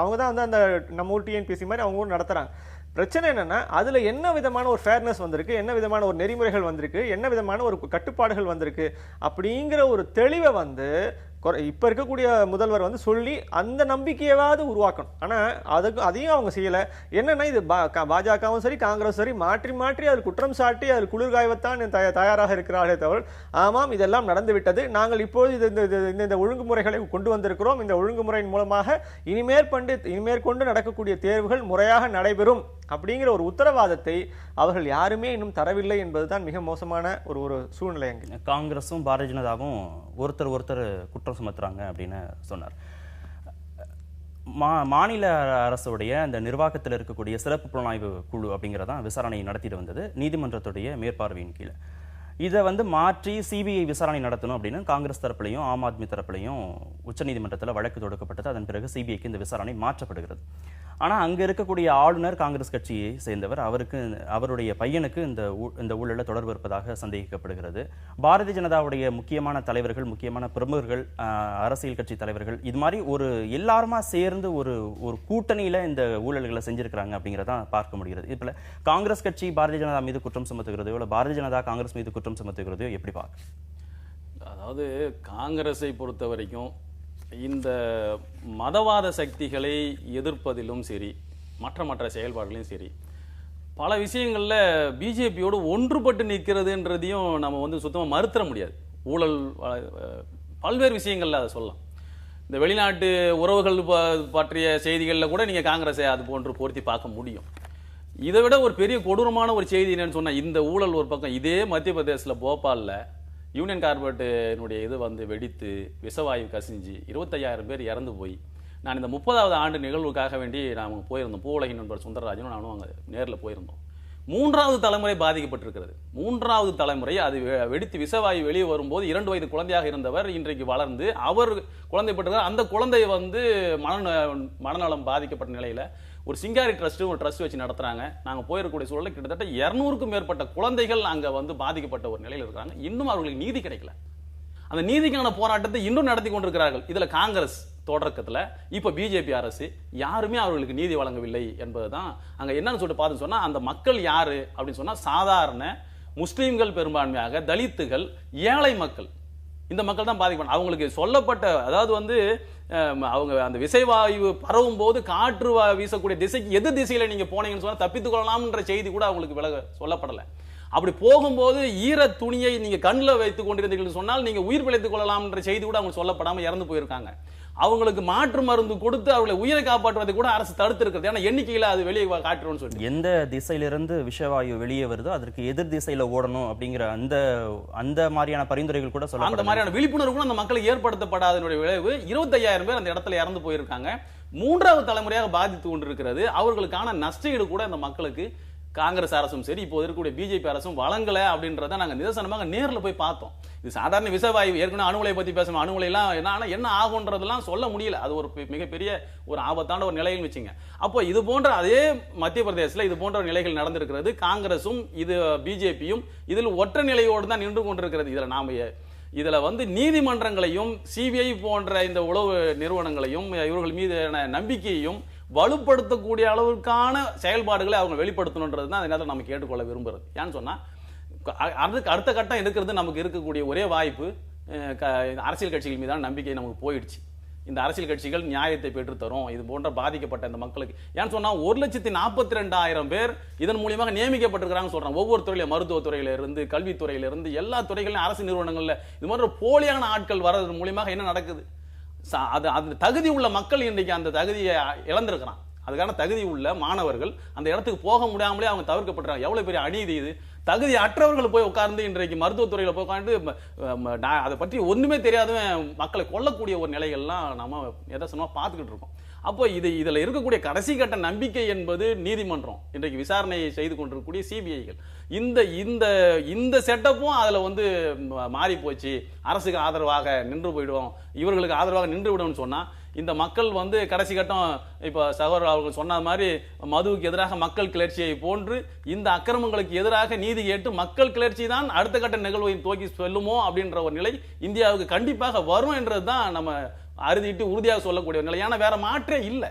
அவங்க தான் வந்து அந்த நம்ம ஊர் டிஎன்பிசி மாதிரி அவங்க ஊர் நடத்துறாங்க. பிரச்சனை என்னன்னா, அதுல என்ன விதமான ஒரு ஃபேர்னஸ் வந்திருக்கு, என்ன விதமான ஒரு நெறிமுறைகள் வந்திருக்கு, என்ன விதமான ஒரு கட்டுப்பாடுகள் வந்திருக்கு அப்படிங்கிற ஒரு தெளிவை வந்து இப்ப இருக்கக்கூடிய முதல்வர் வந்து சொல்லி அந்த நம்பிக்கையாவது உருவாக்கணும். ஆனா அதையும் அவங்க செய்யல. என்னன்னா, இது பாஜகவும் சரி காங்கிரஸ் சரி மாற்றி மாற்றி அதில் குற்றம் சாட்டி அதில் குளிர்காயத்தான் தயாராக இருக்கிறார்களே தவிர, ஆமாம் இதெல்லாம் நடந்து விட்டது, நாங்கள் இப்போது இந்த ஒழுங்குமுறைகளை கொண்டு வந்திருக்கிறோம், இந்த ஒழுங்குமுறையின் மூலமாக இனிமேற்கொண்டு நடக்கக்கூடிய தேர்வுகள் முறையாக நடைபெறும் அப்படிங்கிற ஒரு உத்தரவாதத்தை அவர்கள் யாருமே இன்னும் தரவில்லை என்பதுதான் மிக மோசமான ஒரு சூழ்நிலை. அங்கே காங்கிரஸும் பாரதிய ஜனதாவும் ஒருத்தர் குற்றம் சுமத்துறாங்க அப்படின்னு சொன்னார். மாநில அரசுடைய அந்த நிர்வாகத்தில் இருக்கக்கூடிய சிறப்பு புலனாய்வு குழு அப்படிங்கிறதான் விசாரணை நடத்திட்டு வந்தது நீதிமன்றத்துடைய மேற்பார்வையின் கீழே. இதை வந்து மாற்றி சிபிஐ விசாரணை நடத்தணும் அப்படின்னு காங்கிரஸ் தரப்புலையும் ஆம் ஆத்மி தரப்புலையும் உச்சநீதிமன்றத்தில் வழக்கு தொடுக்கப்பட்டது. அதன் பிறகு சிபிஐக்கு இந்த விசாரணை மாற்றப்படுகிறது. ஆனால் அங்கே இருக்கக்கூடிய ஆளுநர் காங்கிரஸ் கட்சியை சேர்ந்தவர், அவருடைய பையனுக்கு இந்த ஊழலில் தொடர்பு இருப்பதாக சந்தேகிக்கப்படுகிறது. பாரதிய ஜனதாவுடைய முக்கியமான தலைவர்கள், முக்கியமான பிரமுகர்கள், அரசியல் கட்சி தலைவர்கள், இது மாதிரி எல்லாருமா சேர்ந்து ஒரு கூட்டணியில இந்த ஊழல்களை செஞ்சிருக்கிறாங்க அப்படிங்கிறதான் பார்க்க முடிகிறது. இப்போ காங்கிரஸ் கட்சி பாரதிய ஜனதா மீது குற்றம் சுமத்துகிறதோ இல்லை பாரதிய ஜனதா காங்கிரஸ் மீது குற்றம் சுமத்துகிறதோ எப்படி பார்க்க? அதாவது காங்கிரஸை பொறுத்த வரைக்கும் இந்த மதவாத சக்திகளை எதிர்ப்பதிலும் சரி, மற்ற செயல்பாடுகளையும் சரி, பல விஷயங்கள்ல பிஜேபியோடு ஒன்றுபட்டு நிற்கிறதுன்றதையும் நம்ம வந்து சுத்தமாக மறுத்தர முடியாது. ஊழல் பல்வேறு விஷயங்கள்ல அதை சொல்லலாம். இந்த வெளிநாட்டு உறவுகள் பற்றிய செய்திகளில் கூட நீங்க காங்கிரஸை அது போன்று பொருத்தி பார்க்க முடியும். இதை விட ஒரு பெரிய கொடூரமான ஒரு செய்தி என்னன்னு சொன்னா, இந்த ஊழல் ஒரு பக்கம், இதே மத்திய பிரதேசத்தில் போபாலில் யூனியன் கார்பரேட்டினுடைய இது வந்து வெடித்து விஷவாயு கசிஞ்சு 25,000 பேர் இறந்து போய், நான் இந்த 30வது ஆண்டு நிகழ்வுக்காக வேண்டி நாங்கள் போயிருந்தோம். பூவுலகின் நண்பர் சுந்தரராஜனும் நானும் அங்கே நேரில் போயிருந்தோம். 3வது தலைமுறை பாதிக்கப்பட்டிருக்கிறது. 3வது தலைமுறை அது வெடித்து விஷவாயு வெளியே வரும்போது 2 வயது குழந்தையாக இருந்தவர் இன்றைக்கு வளர்ந்து அவர் குழந்தை பெற்றிருக்கார். அந்த குழந்தைய வந்து மனநலம் பாதிக்கப்பட்ட நிலையில ஒரு சிங்காரி ஒரு ட்ரஸ்ட் வச்சு நடத்துறாங்க. நாங்க போயிருக்கக்கூடிய சூழலில் கிட்டத்தட்ட 200க்கும் மேற்பட்ட குழந்தைகள் அங்க வந்து பாதிக்கப்பட்ட ஒரு நிலையில் இருக்காங்க. இன்னும் அவர்களுக்கு நீதி கிடைக்கல. அந்த நீதிக்கான போராட்டத்தை இன்னும் நடத்தி கொண்டிருக்கிறார்கள். இதுல காங்கிரஸ் தொடக்கத்துல, இப்ப பிஜேபி அரசு யாருமே அவர்களுக்கு நீதி வழங்கவில்லை என்பதுதான் அங்க என்னன்னு சொல்லிட்டு பார்த்து சொன்னா, அந்த மக்கள் யாரு அப்படின்னு சொன்னா சாதாரண முஸ்லீம்கள், பெரும்பான்மையாக தலித்துகள், ஏழை மக்கள், இந்த மக்கள் தான் பாதிக்கப்படும். அவங்களுக்கு சொல்லப்பட்ட, அதாவது வந்து அவங்க அந்த விசைவாயு பரவும் போது காற்று வீசக்கூடிய திசைக்கு எது திசையில நீங்க போனீங்கன்னு சொன்னா தப்பித்துக் கொள்ளலாம்ன்ற செய்தி கூட அவங்களுக்கு சொல்லப்படல. அப்படி போகும்போது ஈர துணியை நீங்க கண்ணில் வைத்துக் கொண்டிருந்தீர்கள் சொன்னால் நீங்க உயிர் பிழைத்துக் கொள்ளலாம்ன்ற செய்தி கூட அவங்க சொல்லப்படாம இறந்து போயிருக்காங்க. அவங்களுக்கு மாற்று மருந்து கொடுத்து அவர்களை உயிரை காப்பாற்றுவதை கூட அரசு தடுத்து இருக்கிறது. ஏன்னா எண்ணிக்கையில அது வெளியே காட்டுறோம்னு சொல்லி, எந்த திசையிலிருந்து விஷவாயு வெளியே வருதோ அதற்கு எதிர் திசையில ஓடணும் அப்படிங்கிற அந்த மாதிரியான பரிந்துரைகள் கூட சொல்ல, அந்த மாதிரியான விழிப்புணர்வு கூட அந்த மக்களுக்கு ஏற்படுத்தப்படாதனுடைய விளைவு 25,000 பேர் அந்த இடத்துல இறந்து போயிருக்காங்க. 3வது தலைமுறையாக பாதித்து கொண்டிருக்கிறது. அவர்களுக்கான நஷ்டஈடு கூட அந்த மக்களுக்கு காங்கிரஸ் அரசும் சரி இப்போ இருக்கக்கூடிய பிஜேபி அரசும் வழங்கல அப்படின்றத நாங்க நிதர்சனமாக நேர்ல போய் பார்த்தோம். இது சாதாரண விஷவாயு, ஏற்கனவே அணுகுலை பத்தி பேசணும், அணுகுலை எல்லாம் என்ன ஆகுன்றதெல்லாம் சொல்ல முடியல. அது ஒரு மிகப்பெரிய ஒரு ஆபத்தான ஒரு நிலையில் வச்சுங்க. அப்போ இது போன்ற அதே மத்திய பிரதேசத்தில் இது போன்ற நிலைகள் நடந்திருக்கிறது. காங்கிரசும் இது பிஜேபியும் இதில் ஒற்றை நிலையோடு தான் நின்று கொண்டிருக்கிறது. இதுல நீதிமன்றங்களையும் சிபிஐ போன்ற இந்த உளவு நிறுவனங்களையும் இவர்கள் மீதான நம்பிக்கையையும் வலுப்படுத்தக்கூடிய அளவுக்கான செயல்பாடுகளை அவங்க வெளிப்படுத்தணுன்றது தான் அதனால நம்ம கேட்டுக்கொள்ள விரும்புறது. ஏன்னு சொன்னா அதுக்கு அடுத்த கட்டம் இருக்கிறது நமக்கு இருக்கக்கூடிய ஒரே வாய்ப்பு அரசியல் கட்சிகள் மீதான நம்பிக்கை நமக்கு போயிடுச்சு. இந்த அரசியல் கட்சிகள் நியாயத்தை பெற்று தரும் இது போன்ற பாதிக்கப்பட்ட இந்த மக்களுக்கு. ஏன்னு சொன்னா 1,42,000 பேர் இதன் மூலியமாக நியமிக்கப்பட்டிருக்கிறாங்க சொல்றாங்க. ஒவ்வொரு துறையில, மருத்துவத்துறையில இருந்து கல்வித்துறையில இருந்து எல்லா துறைகளிலும் அரசு நிறுவனங்கள்ல இது போன்ற போலியான ஆட்கள் வர்றது மூலியமாக என்ன நடக்குது? அது தகுதி உள்ள மக்கள் இன்றைக்கு அந்த தகுதியை இழந்திருக்கிறான். அதுக்கான தகுதி உள்ள மாணவர்கள் அந்த இடத்துக்கு போக முடியாமலே அவங்க தவிர்க்கப்பட்டாங்க. எவ்வளவு பெரிய அநீதி இது! தகுதி அற்றவர்கள் போய் உட்கார்ந்து இன்றைக்கு மருத்துவத்துறையில போய் உட்கார்ந்து அதை பற்றி ஒண்ணுமே தெரியாதவன் மக்களை கொல்லக்கூடிய ஒரு நிலைகள்லாம் நம்ம எதாசனமா பார்த்துக்கிட்டு இருக்கோம். அப்போ இதுல இருக்கக்கூடிய கடைசி கட்ட நம்பிக்கை என்பது நீதிமன்றம், இன்றைக்கு விசாரணையை செய்து கொண்டிருக்கக்கூடிய சிபிஐகள். இந்த செட்டப்பும் அதுல மாறி போச்சு. அரசுக்கு ஆதரவாக நின்று போயிடுவோம், இவர்களுக்கு ஆதரவாக நின்று விடுவோம்னு சொன்னா இந்த மக்கள் கடைசி கட்டம் இப்ப சகோதரர் அவர்கள் சொன்ன மாதிரி மதுவுக்கு எதிராக மக்கள் கிளர்ச்சியை போன்று இந்த அக்கிரமங்களுக்கு எதிராக நீதி கேட்டு மக்கள் கிளர்ச்சி தான் அடுத்த கட்ட நிகழ்வை தோக்கி செல்லுமோ அப்படின்ற ஒரு நிலை இந்தியாவுக்கு கண்டிப்பாக வரும் என்றதுதான் நம்ம அறுதிட்டு உறுதியாக சொல்லக்கூடிய நிலை. ஏன்னா வேற மாற்றே இல்லை.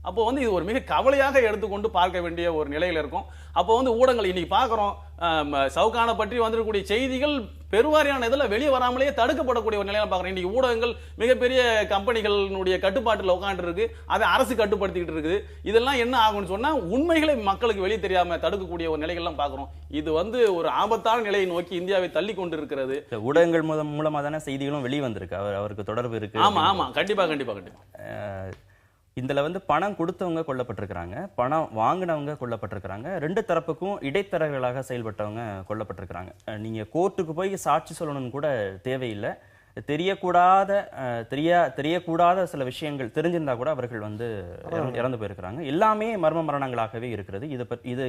அப்போ இது ஒரு மிக கவலையாக எடுத்துக்கொண்டு பார்க்க வேண்டிய ஒரு நிலையில் இருக்கும். அப்போ ஊடகங்கள் இன்னைக்கு பார்க்கிறோம், சவுகான பற்றி வந்திருக்கக்கூடிய செய்திகள் பெருவாரியான இதில் வெளியே வராமலேயே தடுக்கப்படக்கூடிய ஒரு நிலையில பார்க்குறோம். இன்னைக்கு ஊடகங்கள் மிகப்பெரிய கம்பெனிகளுடைய கட்டுப்பாட்டில் உட்காந்து இருக்கு, அதை அரசு கட்டுப்படுத்திக்கிட்டு இருக்குது. இதெல்லாம் என்ன ஆகும்னு சொன்னா உண்மைகளை மக்களுக்கு வெளியே தெரியாம தடுக்கக்கூடிய ஒரு நிலைகள்லாம் பார்க்குறோம். இது ஒரு ஆபத்தான நிலையை நோக்கி இந்தியாவை தள்ளி கொண்டு இருக்கிறது. ஊடகங்கள் மூலமா தானே செய்திகளும் வெளியே வந்திருக்கு, அவருக்கு தொடர்பு இருக்கு. ஆமா ஆமா, கண்டிப்பா கண்டிப்பா கண்டிப்பா. இதுல பணம் கொடுத்தவங்க கொல்லப்பட்டிருக்கிறாங்க, பணம் வாங்கினவங்க கொல்லப்பட்டிருக்கிறாங்க, ரெண்டு தரப்புக்கும் இடைத்தரகர்களாக செயல்பட்டவங்க கொல்லப்பட்டிருக்கிறாங்க. நீங்க கோர்ட்டுக்கு போய் சாட்சி சொல்லணும்னு கூட தேவையில்லை. தெரியக்கூடாத சில விஷயங்கள் தெரிஞ்சிருந்தா கூட அவர்கள் இறந்து போயிருக்கிறாங்க. எல்லாமே மர்ம மரணங்களாகவே இருக்கிறது.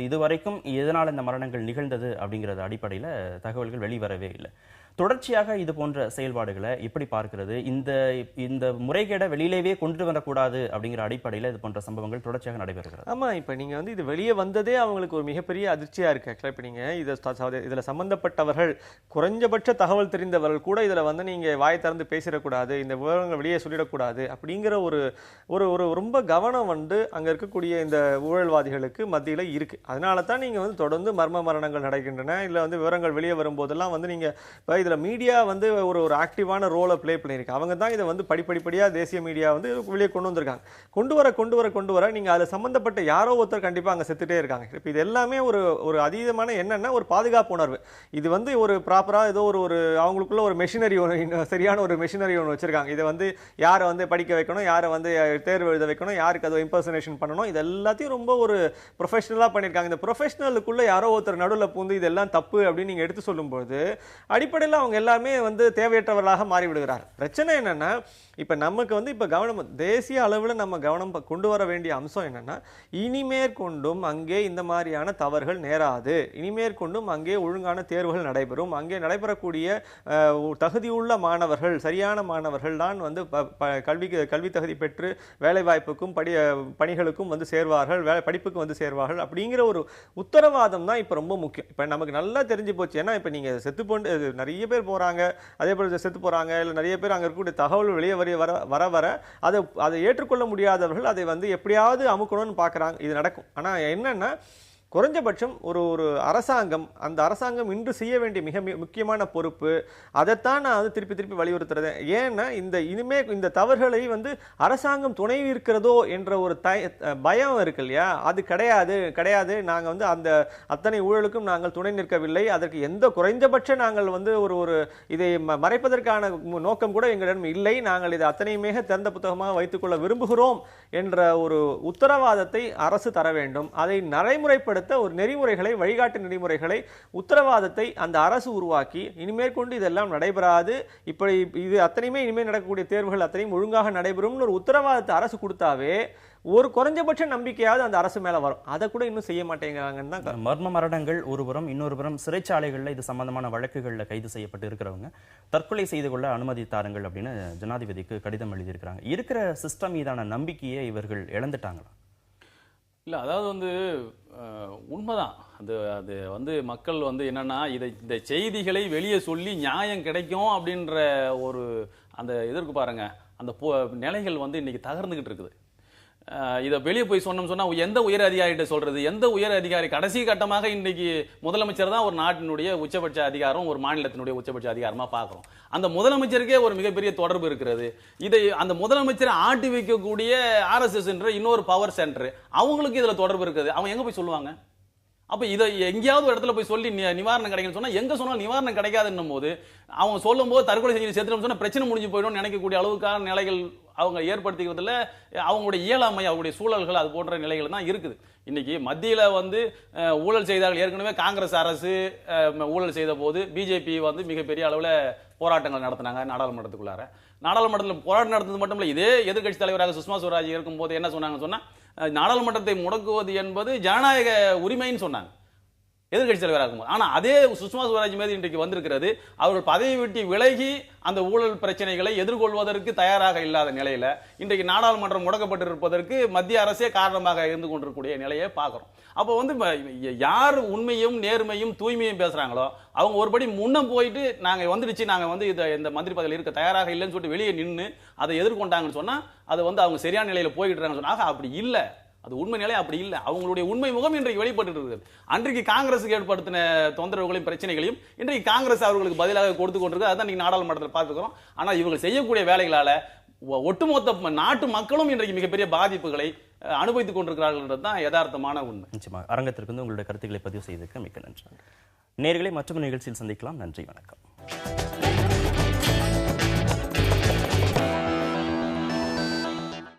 இதுவரைக்கும் எதனால் இந்த மரணங்கள் நிகழ்ந்தது அப்படிங்கிறது அடிப்படையில் தகவல்கள் வெளிவரவே இல்லை. தொடர்ச்சியாக இது போன்ற செயல்பாடுகளை எப்படி பார்க்கிறது? இந்த முறைகேடை வெளியிலேயே கொண்டு வரக்கூடாது அப்படிங்கிற அடிப்படையில் இது போன்ற சம்பவங்கள் தொடர்ச்சியாக நடைபெறுகிறது. ஆமா, இப்ப நீங்க இது வெளியே வந்ததே அவங்களுக்கு ஒரு மிகப்பெரிய அதிர்ச்சியா இருக்கு. இப்ப நீங்க இதுல சம்பந்தப்பட்டவர்கள், குறைஞ்சபட்ச தகவல் தெரிந்தவர்கள் கூட இதுல நீங்க வாய் திறந்து பேசிடக்கூடாது, இந்த விவரங்கள் வெளியே சொல்லிடக்கூடாது அப்படிங்கிற ஒரு ரொம்ப கவனம் அங்க இருக்கக்கூடிய இந்த ஊழல்வாதிகளுக்கு மத்தியில இருக்கு. அதனால தான் நீங்க தொடர்ந்து மர்ம மரணங்கள் நடக்கின்றன. இல்ல விவரங்கள் வெளியே வரும்போதெல்லாம் நீங்க இதுல மீடியா ஒரு ஆக்டிவான ரோலை பிளே பண்ணியிருக்கு. அவங்க தான் இதை படிப்படியா தேசிய மீடியா வெளியே கொண்டு வந்திருக்காங்க. கொண்டு வர நீங்க அதுல சம்பந்தப்பட்ட யாரோ ஒருத்தர் கண்டிப்பா அங்க செத்துட்டே இருக்காங்க. இப்ப இது எல்லாமே ஒரு அதீதமான என்னன்னா ஒரு பாதுகாப்பு உணர்வு. இது ஒரு ப்ராப்பரா ஏதோ ஒரு அவங்களுக்குள்ள ஒரு மெஷினரி, சரியான ஒரு மெஷினரி ஒன்று வச்சிருக்காங்க. இதை யாரை படிக்க வைக்கணும், யாரை தேர்வு எழுத வைக்கணும், யாருக்கு அதை இம்பர்சனேஷன் பண்ணணும், இது எல்லாத்தையும் ரொம்ப ஒரு ப்ரொஃபஷனலா பண்ணியிருக்காங்க. இந்த ப்ரொஃபஷனலுக்குள்ள யாரோ ஒருத்தர் நடுவில் பூந்து இதெல்லாம் தப்பு அப்படின்னு நீங்க எடுத்து சொல்லும்போது அடிப்படையில் அவங்க எல்லாமே தேவையற்றவர்களாக மாறிவிடுகிறார். பிரச்சனை என்னன்னா இப்ப நமக்கு இப்ப கவனம் தேசிய அளவில் நம்ம கவனம் கொண்டு வர வேண்டிய அம்சம் என்னன்னா, இனிமேற்கொண்டும் அங்கே இந்த மாதிரியான தவறுகள் நேராது, இனிமேற்கொண்டும் அங்கே ஒழுங்கான தேர்வுகள் நடைபெறும், அங்கே நடைபெறக்கூடிய தகுதியுள்ள மாணவர்கள், சரியான மாணவர்கள் தான் கல்வி தகுதி பெற்று வேலை வாய்ப்புக்கும் பணிகளுக்கும் சேர்வார்கள், படிப்புக்கு சேர்வார்கள் அப்படிங்கிற ஒரு உத்தரவாதம் தான் இப்ப ரொம்ப முக்கியம். இப்ப நமக்கு நல்லா தெரிஞ்சு போச்சு. ஏன்னா இப்ப நீங்க செத்து போட்டு நிறைய பேர் போறாங்க, அதே போல செத்து போறாங்க, இல்ல நிறைய பேர் அங்க இருக்கக்கூடிய தகவல் வெளியே வர அதை ஏற்றுக்கொள்ள முடியாதவர்கள் அதை எப்படியாவது அமுக்கணும்னு பார்க்கறாங்க. இது நடக்கும். ஆனா என்னன்னா குறைஞ்சபட்சம் ஒரு அரசாங்கம், அந்த அரசாங்கம் இன்று செய்ய வேண்டிய மிக முக்கியமான பொறுப்பு, அதைத்தான் நான் திருப்பி வலியுறுத்துறது. ஏன்னா இனிமே இந்த தவறுகளை அரசாங்கம் துணை இருக்கிறதோ என்ற ஒரு பயம் இருக்கு இல்லையா, அது கிடையாது. நாங்கள் அந்த அத்தனை ஊழலுக்கும் நாங்கள் துணை நிற்கவில்லை, அதற்கு எந்த குறைஞ்சபட்ச நாங்கள் ஒரு இதை மறைப்பதற்கான நோக்கம் கூட எங்களிடம் இல்லை, நாங்கள் இதை அத்தனையுமே திறந்த புத்தகமாக வைத்துக் கொள்ள விரும்புகிறோம் என்ற ஒரு உத்தரவாதத்தை அரசு தர வேண்டும். அதை நடைமுறைப்படுத்த வழித்தடத்தை, ஒரு நெறிமுறைகளை, வழிகாட்டு நெறிமுறைகளை, உத்தரவாதத்தை அந்த அரசு உருவாக்கி இனிமேற்கொண்டு இதெல்லாம் நடைபெறாது, இப்படி இது அத்தனையுமே இனிமேல் நடக்கக்கூடிய தேர்வுகள் அத்தனையும் ஒழுங்காக நடைபெறும்னு ஒரு உத்தரவாதத்தை அரசு கொடுத்தாவே ஒரு குறைஞ்சபட்ச நம்பிக்கையாவது அந்த அரசு மேல வரும். அதை கூட இன்னும் செய்ய மாட்டேங்கிறாங்கன்னு தான். மர்ம மரணங்கள் ஒருபுறம், இன்னொரு புறம் சிறைச்சாலைகளில் இது சம்பந்தமான வழக்குகளில் கைது செய்யப்பட்டு இருக்கிறவங்க தற்கொலை செய்து கொள்ள அனுமதி தாருங்கள் அப்படின்னு ஜனாதிபதிக்கு கடிதம் எழுதியிருக்கிறாங்க. இருக்கிற சிஸ்டம் மீதான நம்பிக்கையை இவர்கள் இழந்துட்டாங்களா? இல்லை, அதாவது வந்து உண்மைதான். அது வந்து மக்கள் வந்து என்னன்னா, இந்த செய்திகளை வெளியே சொல்லி நியாயம் கிடைக்கும் அப்படின்ற ஒரு அந்த இதற்கு பாருங்க, அந்த நிலைகள் வந்து இன்னைக்கு தகர்ந்துகிட்டு இருக்குது. இதை வெளியே போய் சொன்னா எந்த உயர் அதிகாரிகிட்ட சொல்றது? எந்த உயர் அதிகாரி? கடைசி கட்டமாக இன்னைக்கு முதலமைச்சர் தான் ஒரு நாட்டினுடைய உச்சபட்ச அதிகாரம், ஒரு மாநிலத்தினுடைய உச்சபட்ச அதிகாரமா பார்க்கிறோம். அந்த முதலமைச்சருக்கே ஒரு மிகப்பெரிய தொடர்பு இருக்கிறது. இதை அந்த முதலமைச்சரை ஆட்டி வைக்கக்கூடிய RSS என்ற இன்னொரு பவர் சென்டர், அவங்களுக்கு இதுல தொடர்பு இருக்குது. அவங்க எங்க போய் சொல்லுவாங்க? அப்ப இதை எங்கேயாவது ஒரு இடத்துல போய் சொல்லி நிவாரணம் கிடைக்குன்னு சொன்னா, எங்க சொன்னாலும் நிவாரணம் கிடைக்காதுன்னும் போது, அவங்க சொல்லும் போது தற்கொலை செஞ்சு சேர்த்துட்டோம்னு சொன்னா பிரச்சனை முடிஞ்சு போயிடும் நினைக்கக்கூடிய அளவுக்கான நிலைகள் அவங்க ஏற்படுத்திக்கிறதுல அவங்களுடைய இயலாமை, அவங்களுடைய சூழல்கள் அது போன்ற நிலைகள் தான் இருக்குது. இன்னைக்கு மத்தியில வந்து ஊழல் செய்தார்கள். ஏற்கனவே காங்கிரஸ் அரசு ஊழல் செய்த போது பிஜேபி வந்து மிகப்பெரிய அளவுல போராட்டங்கள் நடத்தினாங்க நாடாளுமன்றத்துக்குள்ளார. நாடாளுமன்றத்தில் போராட்டம் நடத்துறது மட்டும் இல்ல, இதே எதிர்கட்சி தலைவராக சுஷ்மா ஸ்வராஜ் இருக்கும் போது என்ன சொன்னாங்கன்னு சொன்னா, நாடாளுமன்றத்தை முடக்குவது என்பது ஜனநாயக உரிமைன்னு சொன்னாங்க எதிர்கட்சி தலைவராக இருக்கும். ஆனா அதே சுஷ்மா ஸ்வராஜ் மீது இன்றைக்கு வந்திருக்கிறது, அவர்கள் பதவி விட்டு விலகி அந்த ஊழல் பிரச்சனைகளை எதிர்கொள்வதற்கு தயாராக இல்லாத நிலையில இன்றைக்கு நாடாளுமன்றம் முடக்கப்பட்டிருப்பதற்கு மத்திய அரசே காரணமாக இருந்து கொண்டிருக்கக்கூடிய நிலையை பார்க்கிறோம். அப்போ வந்து யார் உண்மையும் நேர்மையும் தூய்மையும் பேசுறாங்களோ அவங்க ஒருபடி முன்ன போயிட்டு நாங்க வந்துடுச்சு, நாங்க வந்து இந்த மந்திரி பதவியில் இருக்க தயாராக இல்லைன்னு சொல்லிட்டு வெளியே நின்று அதை எதிர்கொண்டாங்கன்னு சொன்னா அது வந்து அவங்க சரியான நிலையில போய்கிட்டு இருக்காங்கன்னு சொன்னாங்க. அப்படி இல்லை, அது உண்மை நிலை அப்படி இல்லை. அவங்களுடைய உண்மை முகம் இன்றைக்கு வெளிப்பட்டு இருக்கிறது. அன்றைக்கு காங்கிரசுக்கு ஏற்படுத்தின தொந்தரவுகளையும் பிரச்சனைகளையும் இன்றைக்கு காங்கிரஸ் அவர்களுக்கு பதிலாக கொடுத்து கொண்டிருக்கு. அதான் நீங்க நாடாளுமன்றத்தில் பார்த்துக்கிறோம். ஆனால் இவங்க செய்யக்கூடிய வேலைகளால ஒட்டுமொத்த நாட்டு மக்களும் இன்றைக்கு மிகப்பெரிய பாதிப்புகளை அனுபவித்துக் கொண்டிருக்கிறார்கள் தான் யதார்த்தமான உண்மை. நிச்சயமாக அரங்கத்திற்கு உங்களுடைய கருத்துக்களை பதிவு செய்ததுக்கு மிக்க நன்றி. நேயர்களை மற்றொரு நிகழ்ச்சியில் சந்திக்கலாம். நன்றி, வணக்கம்.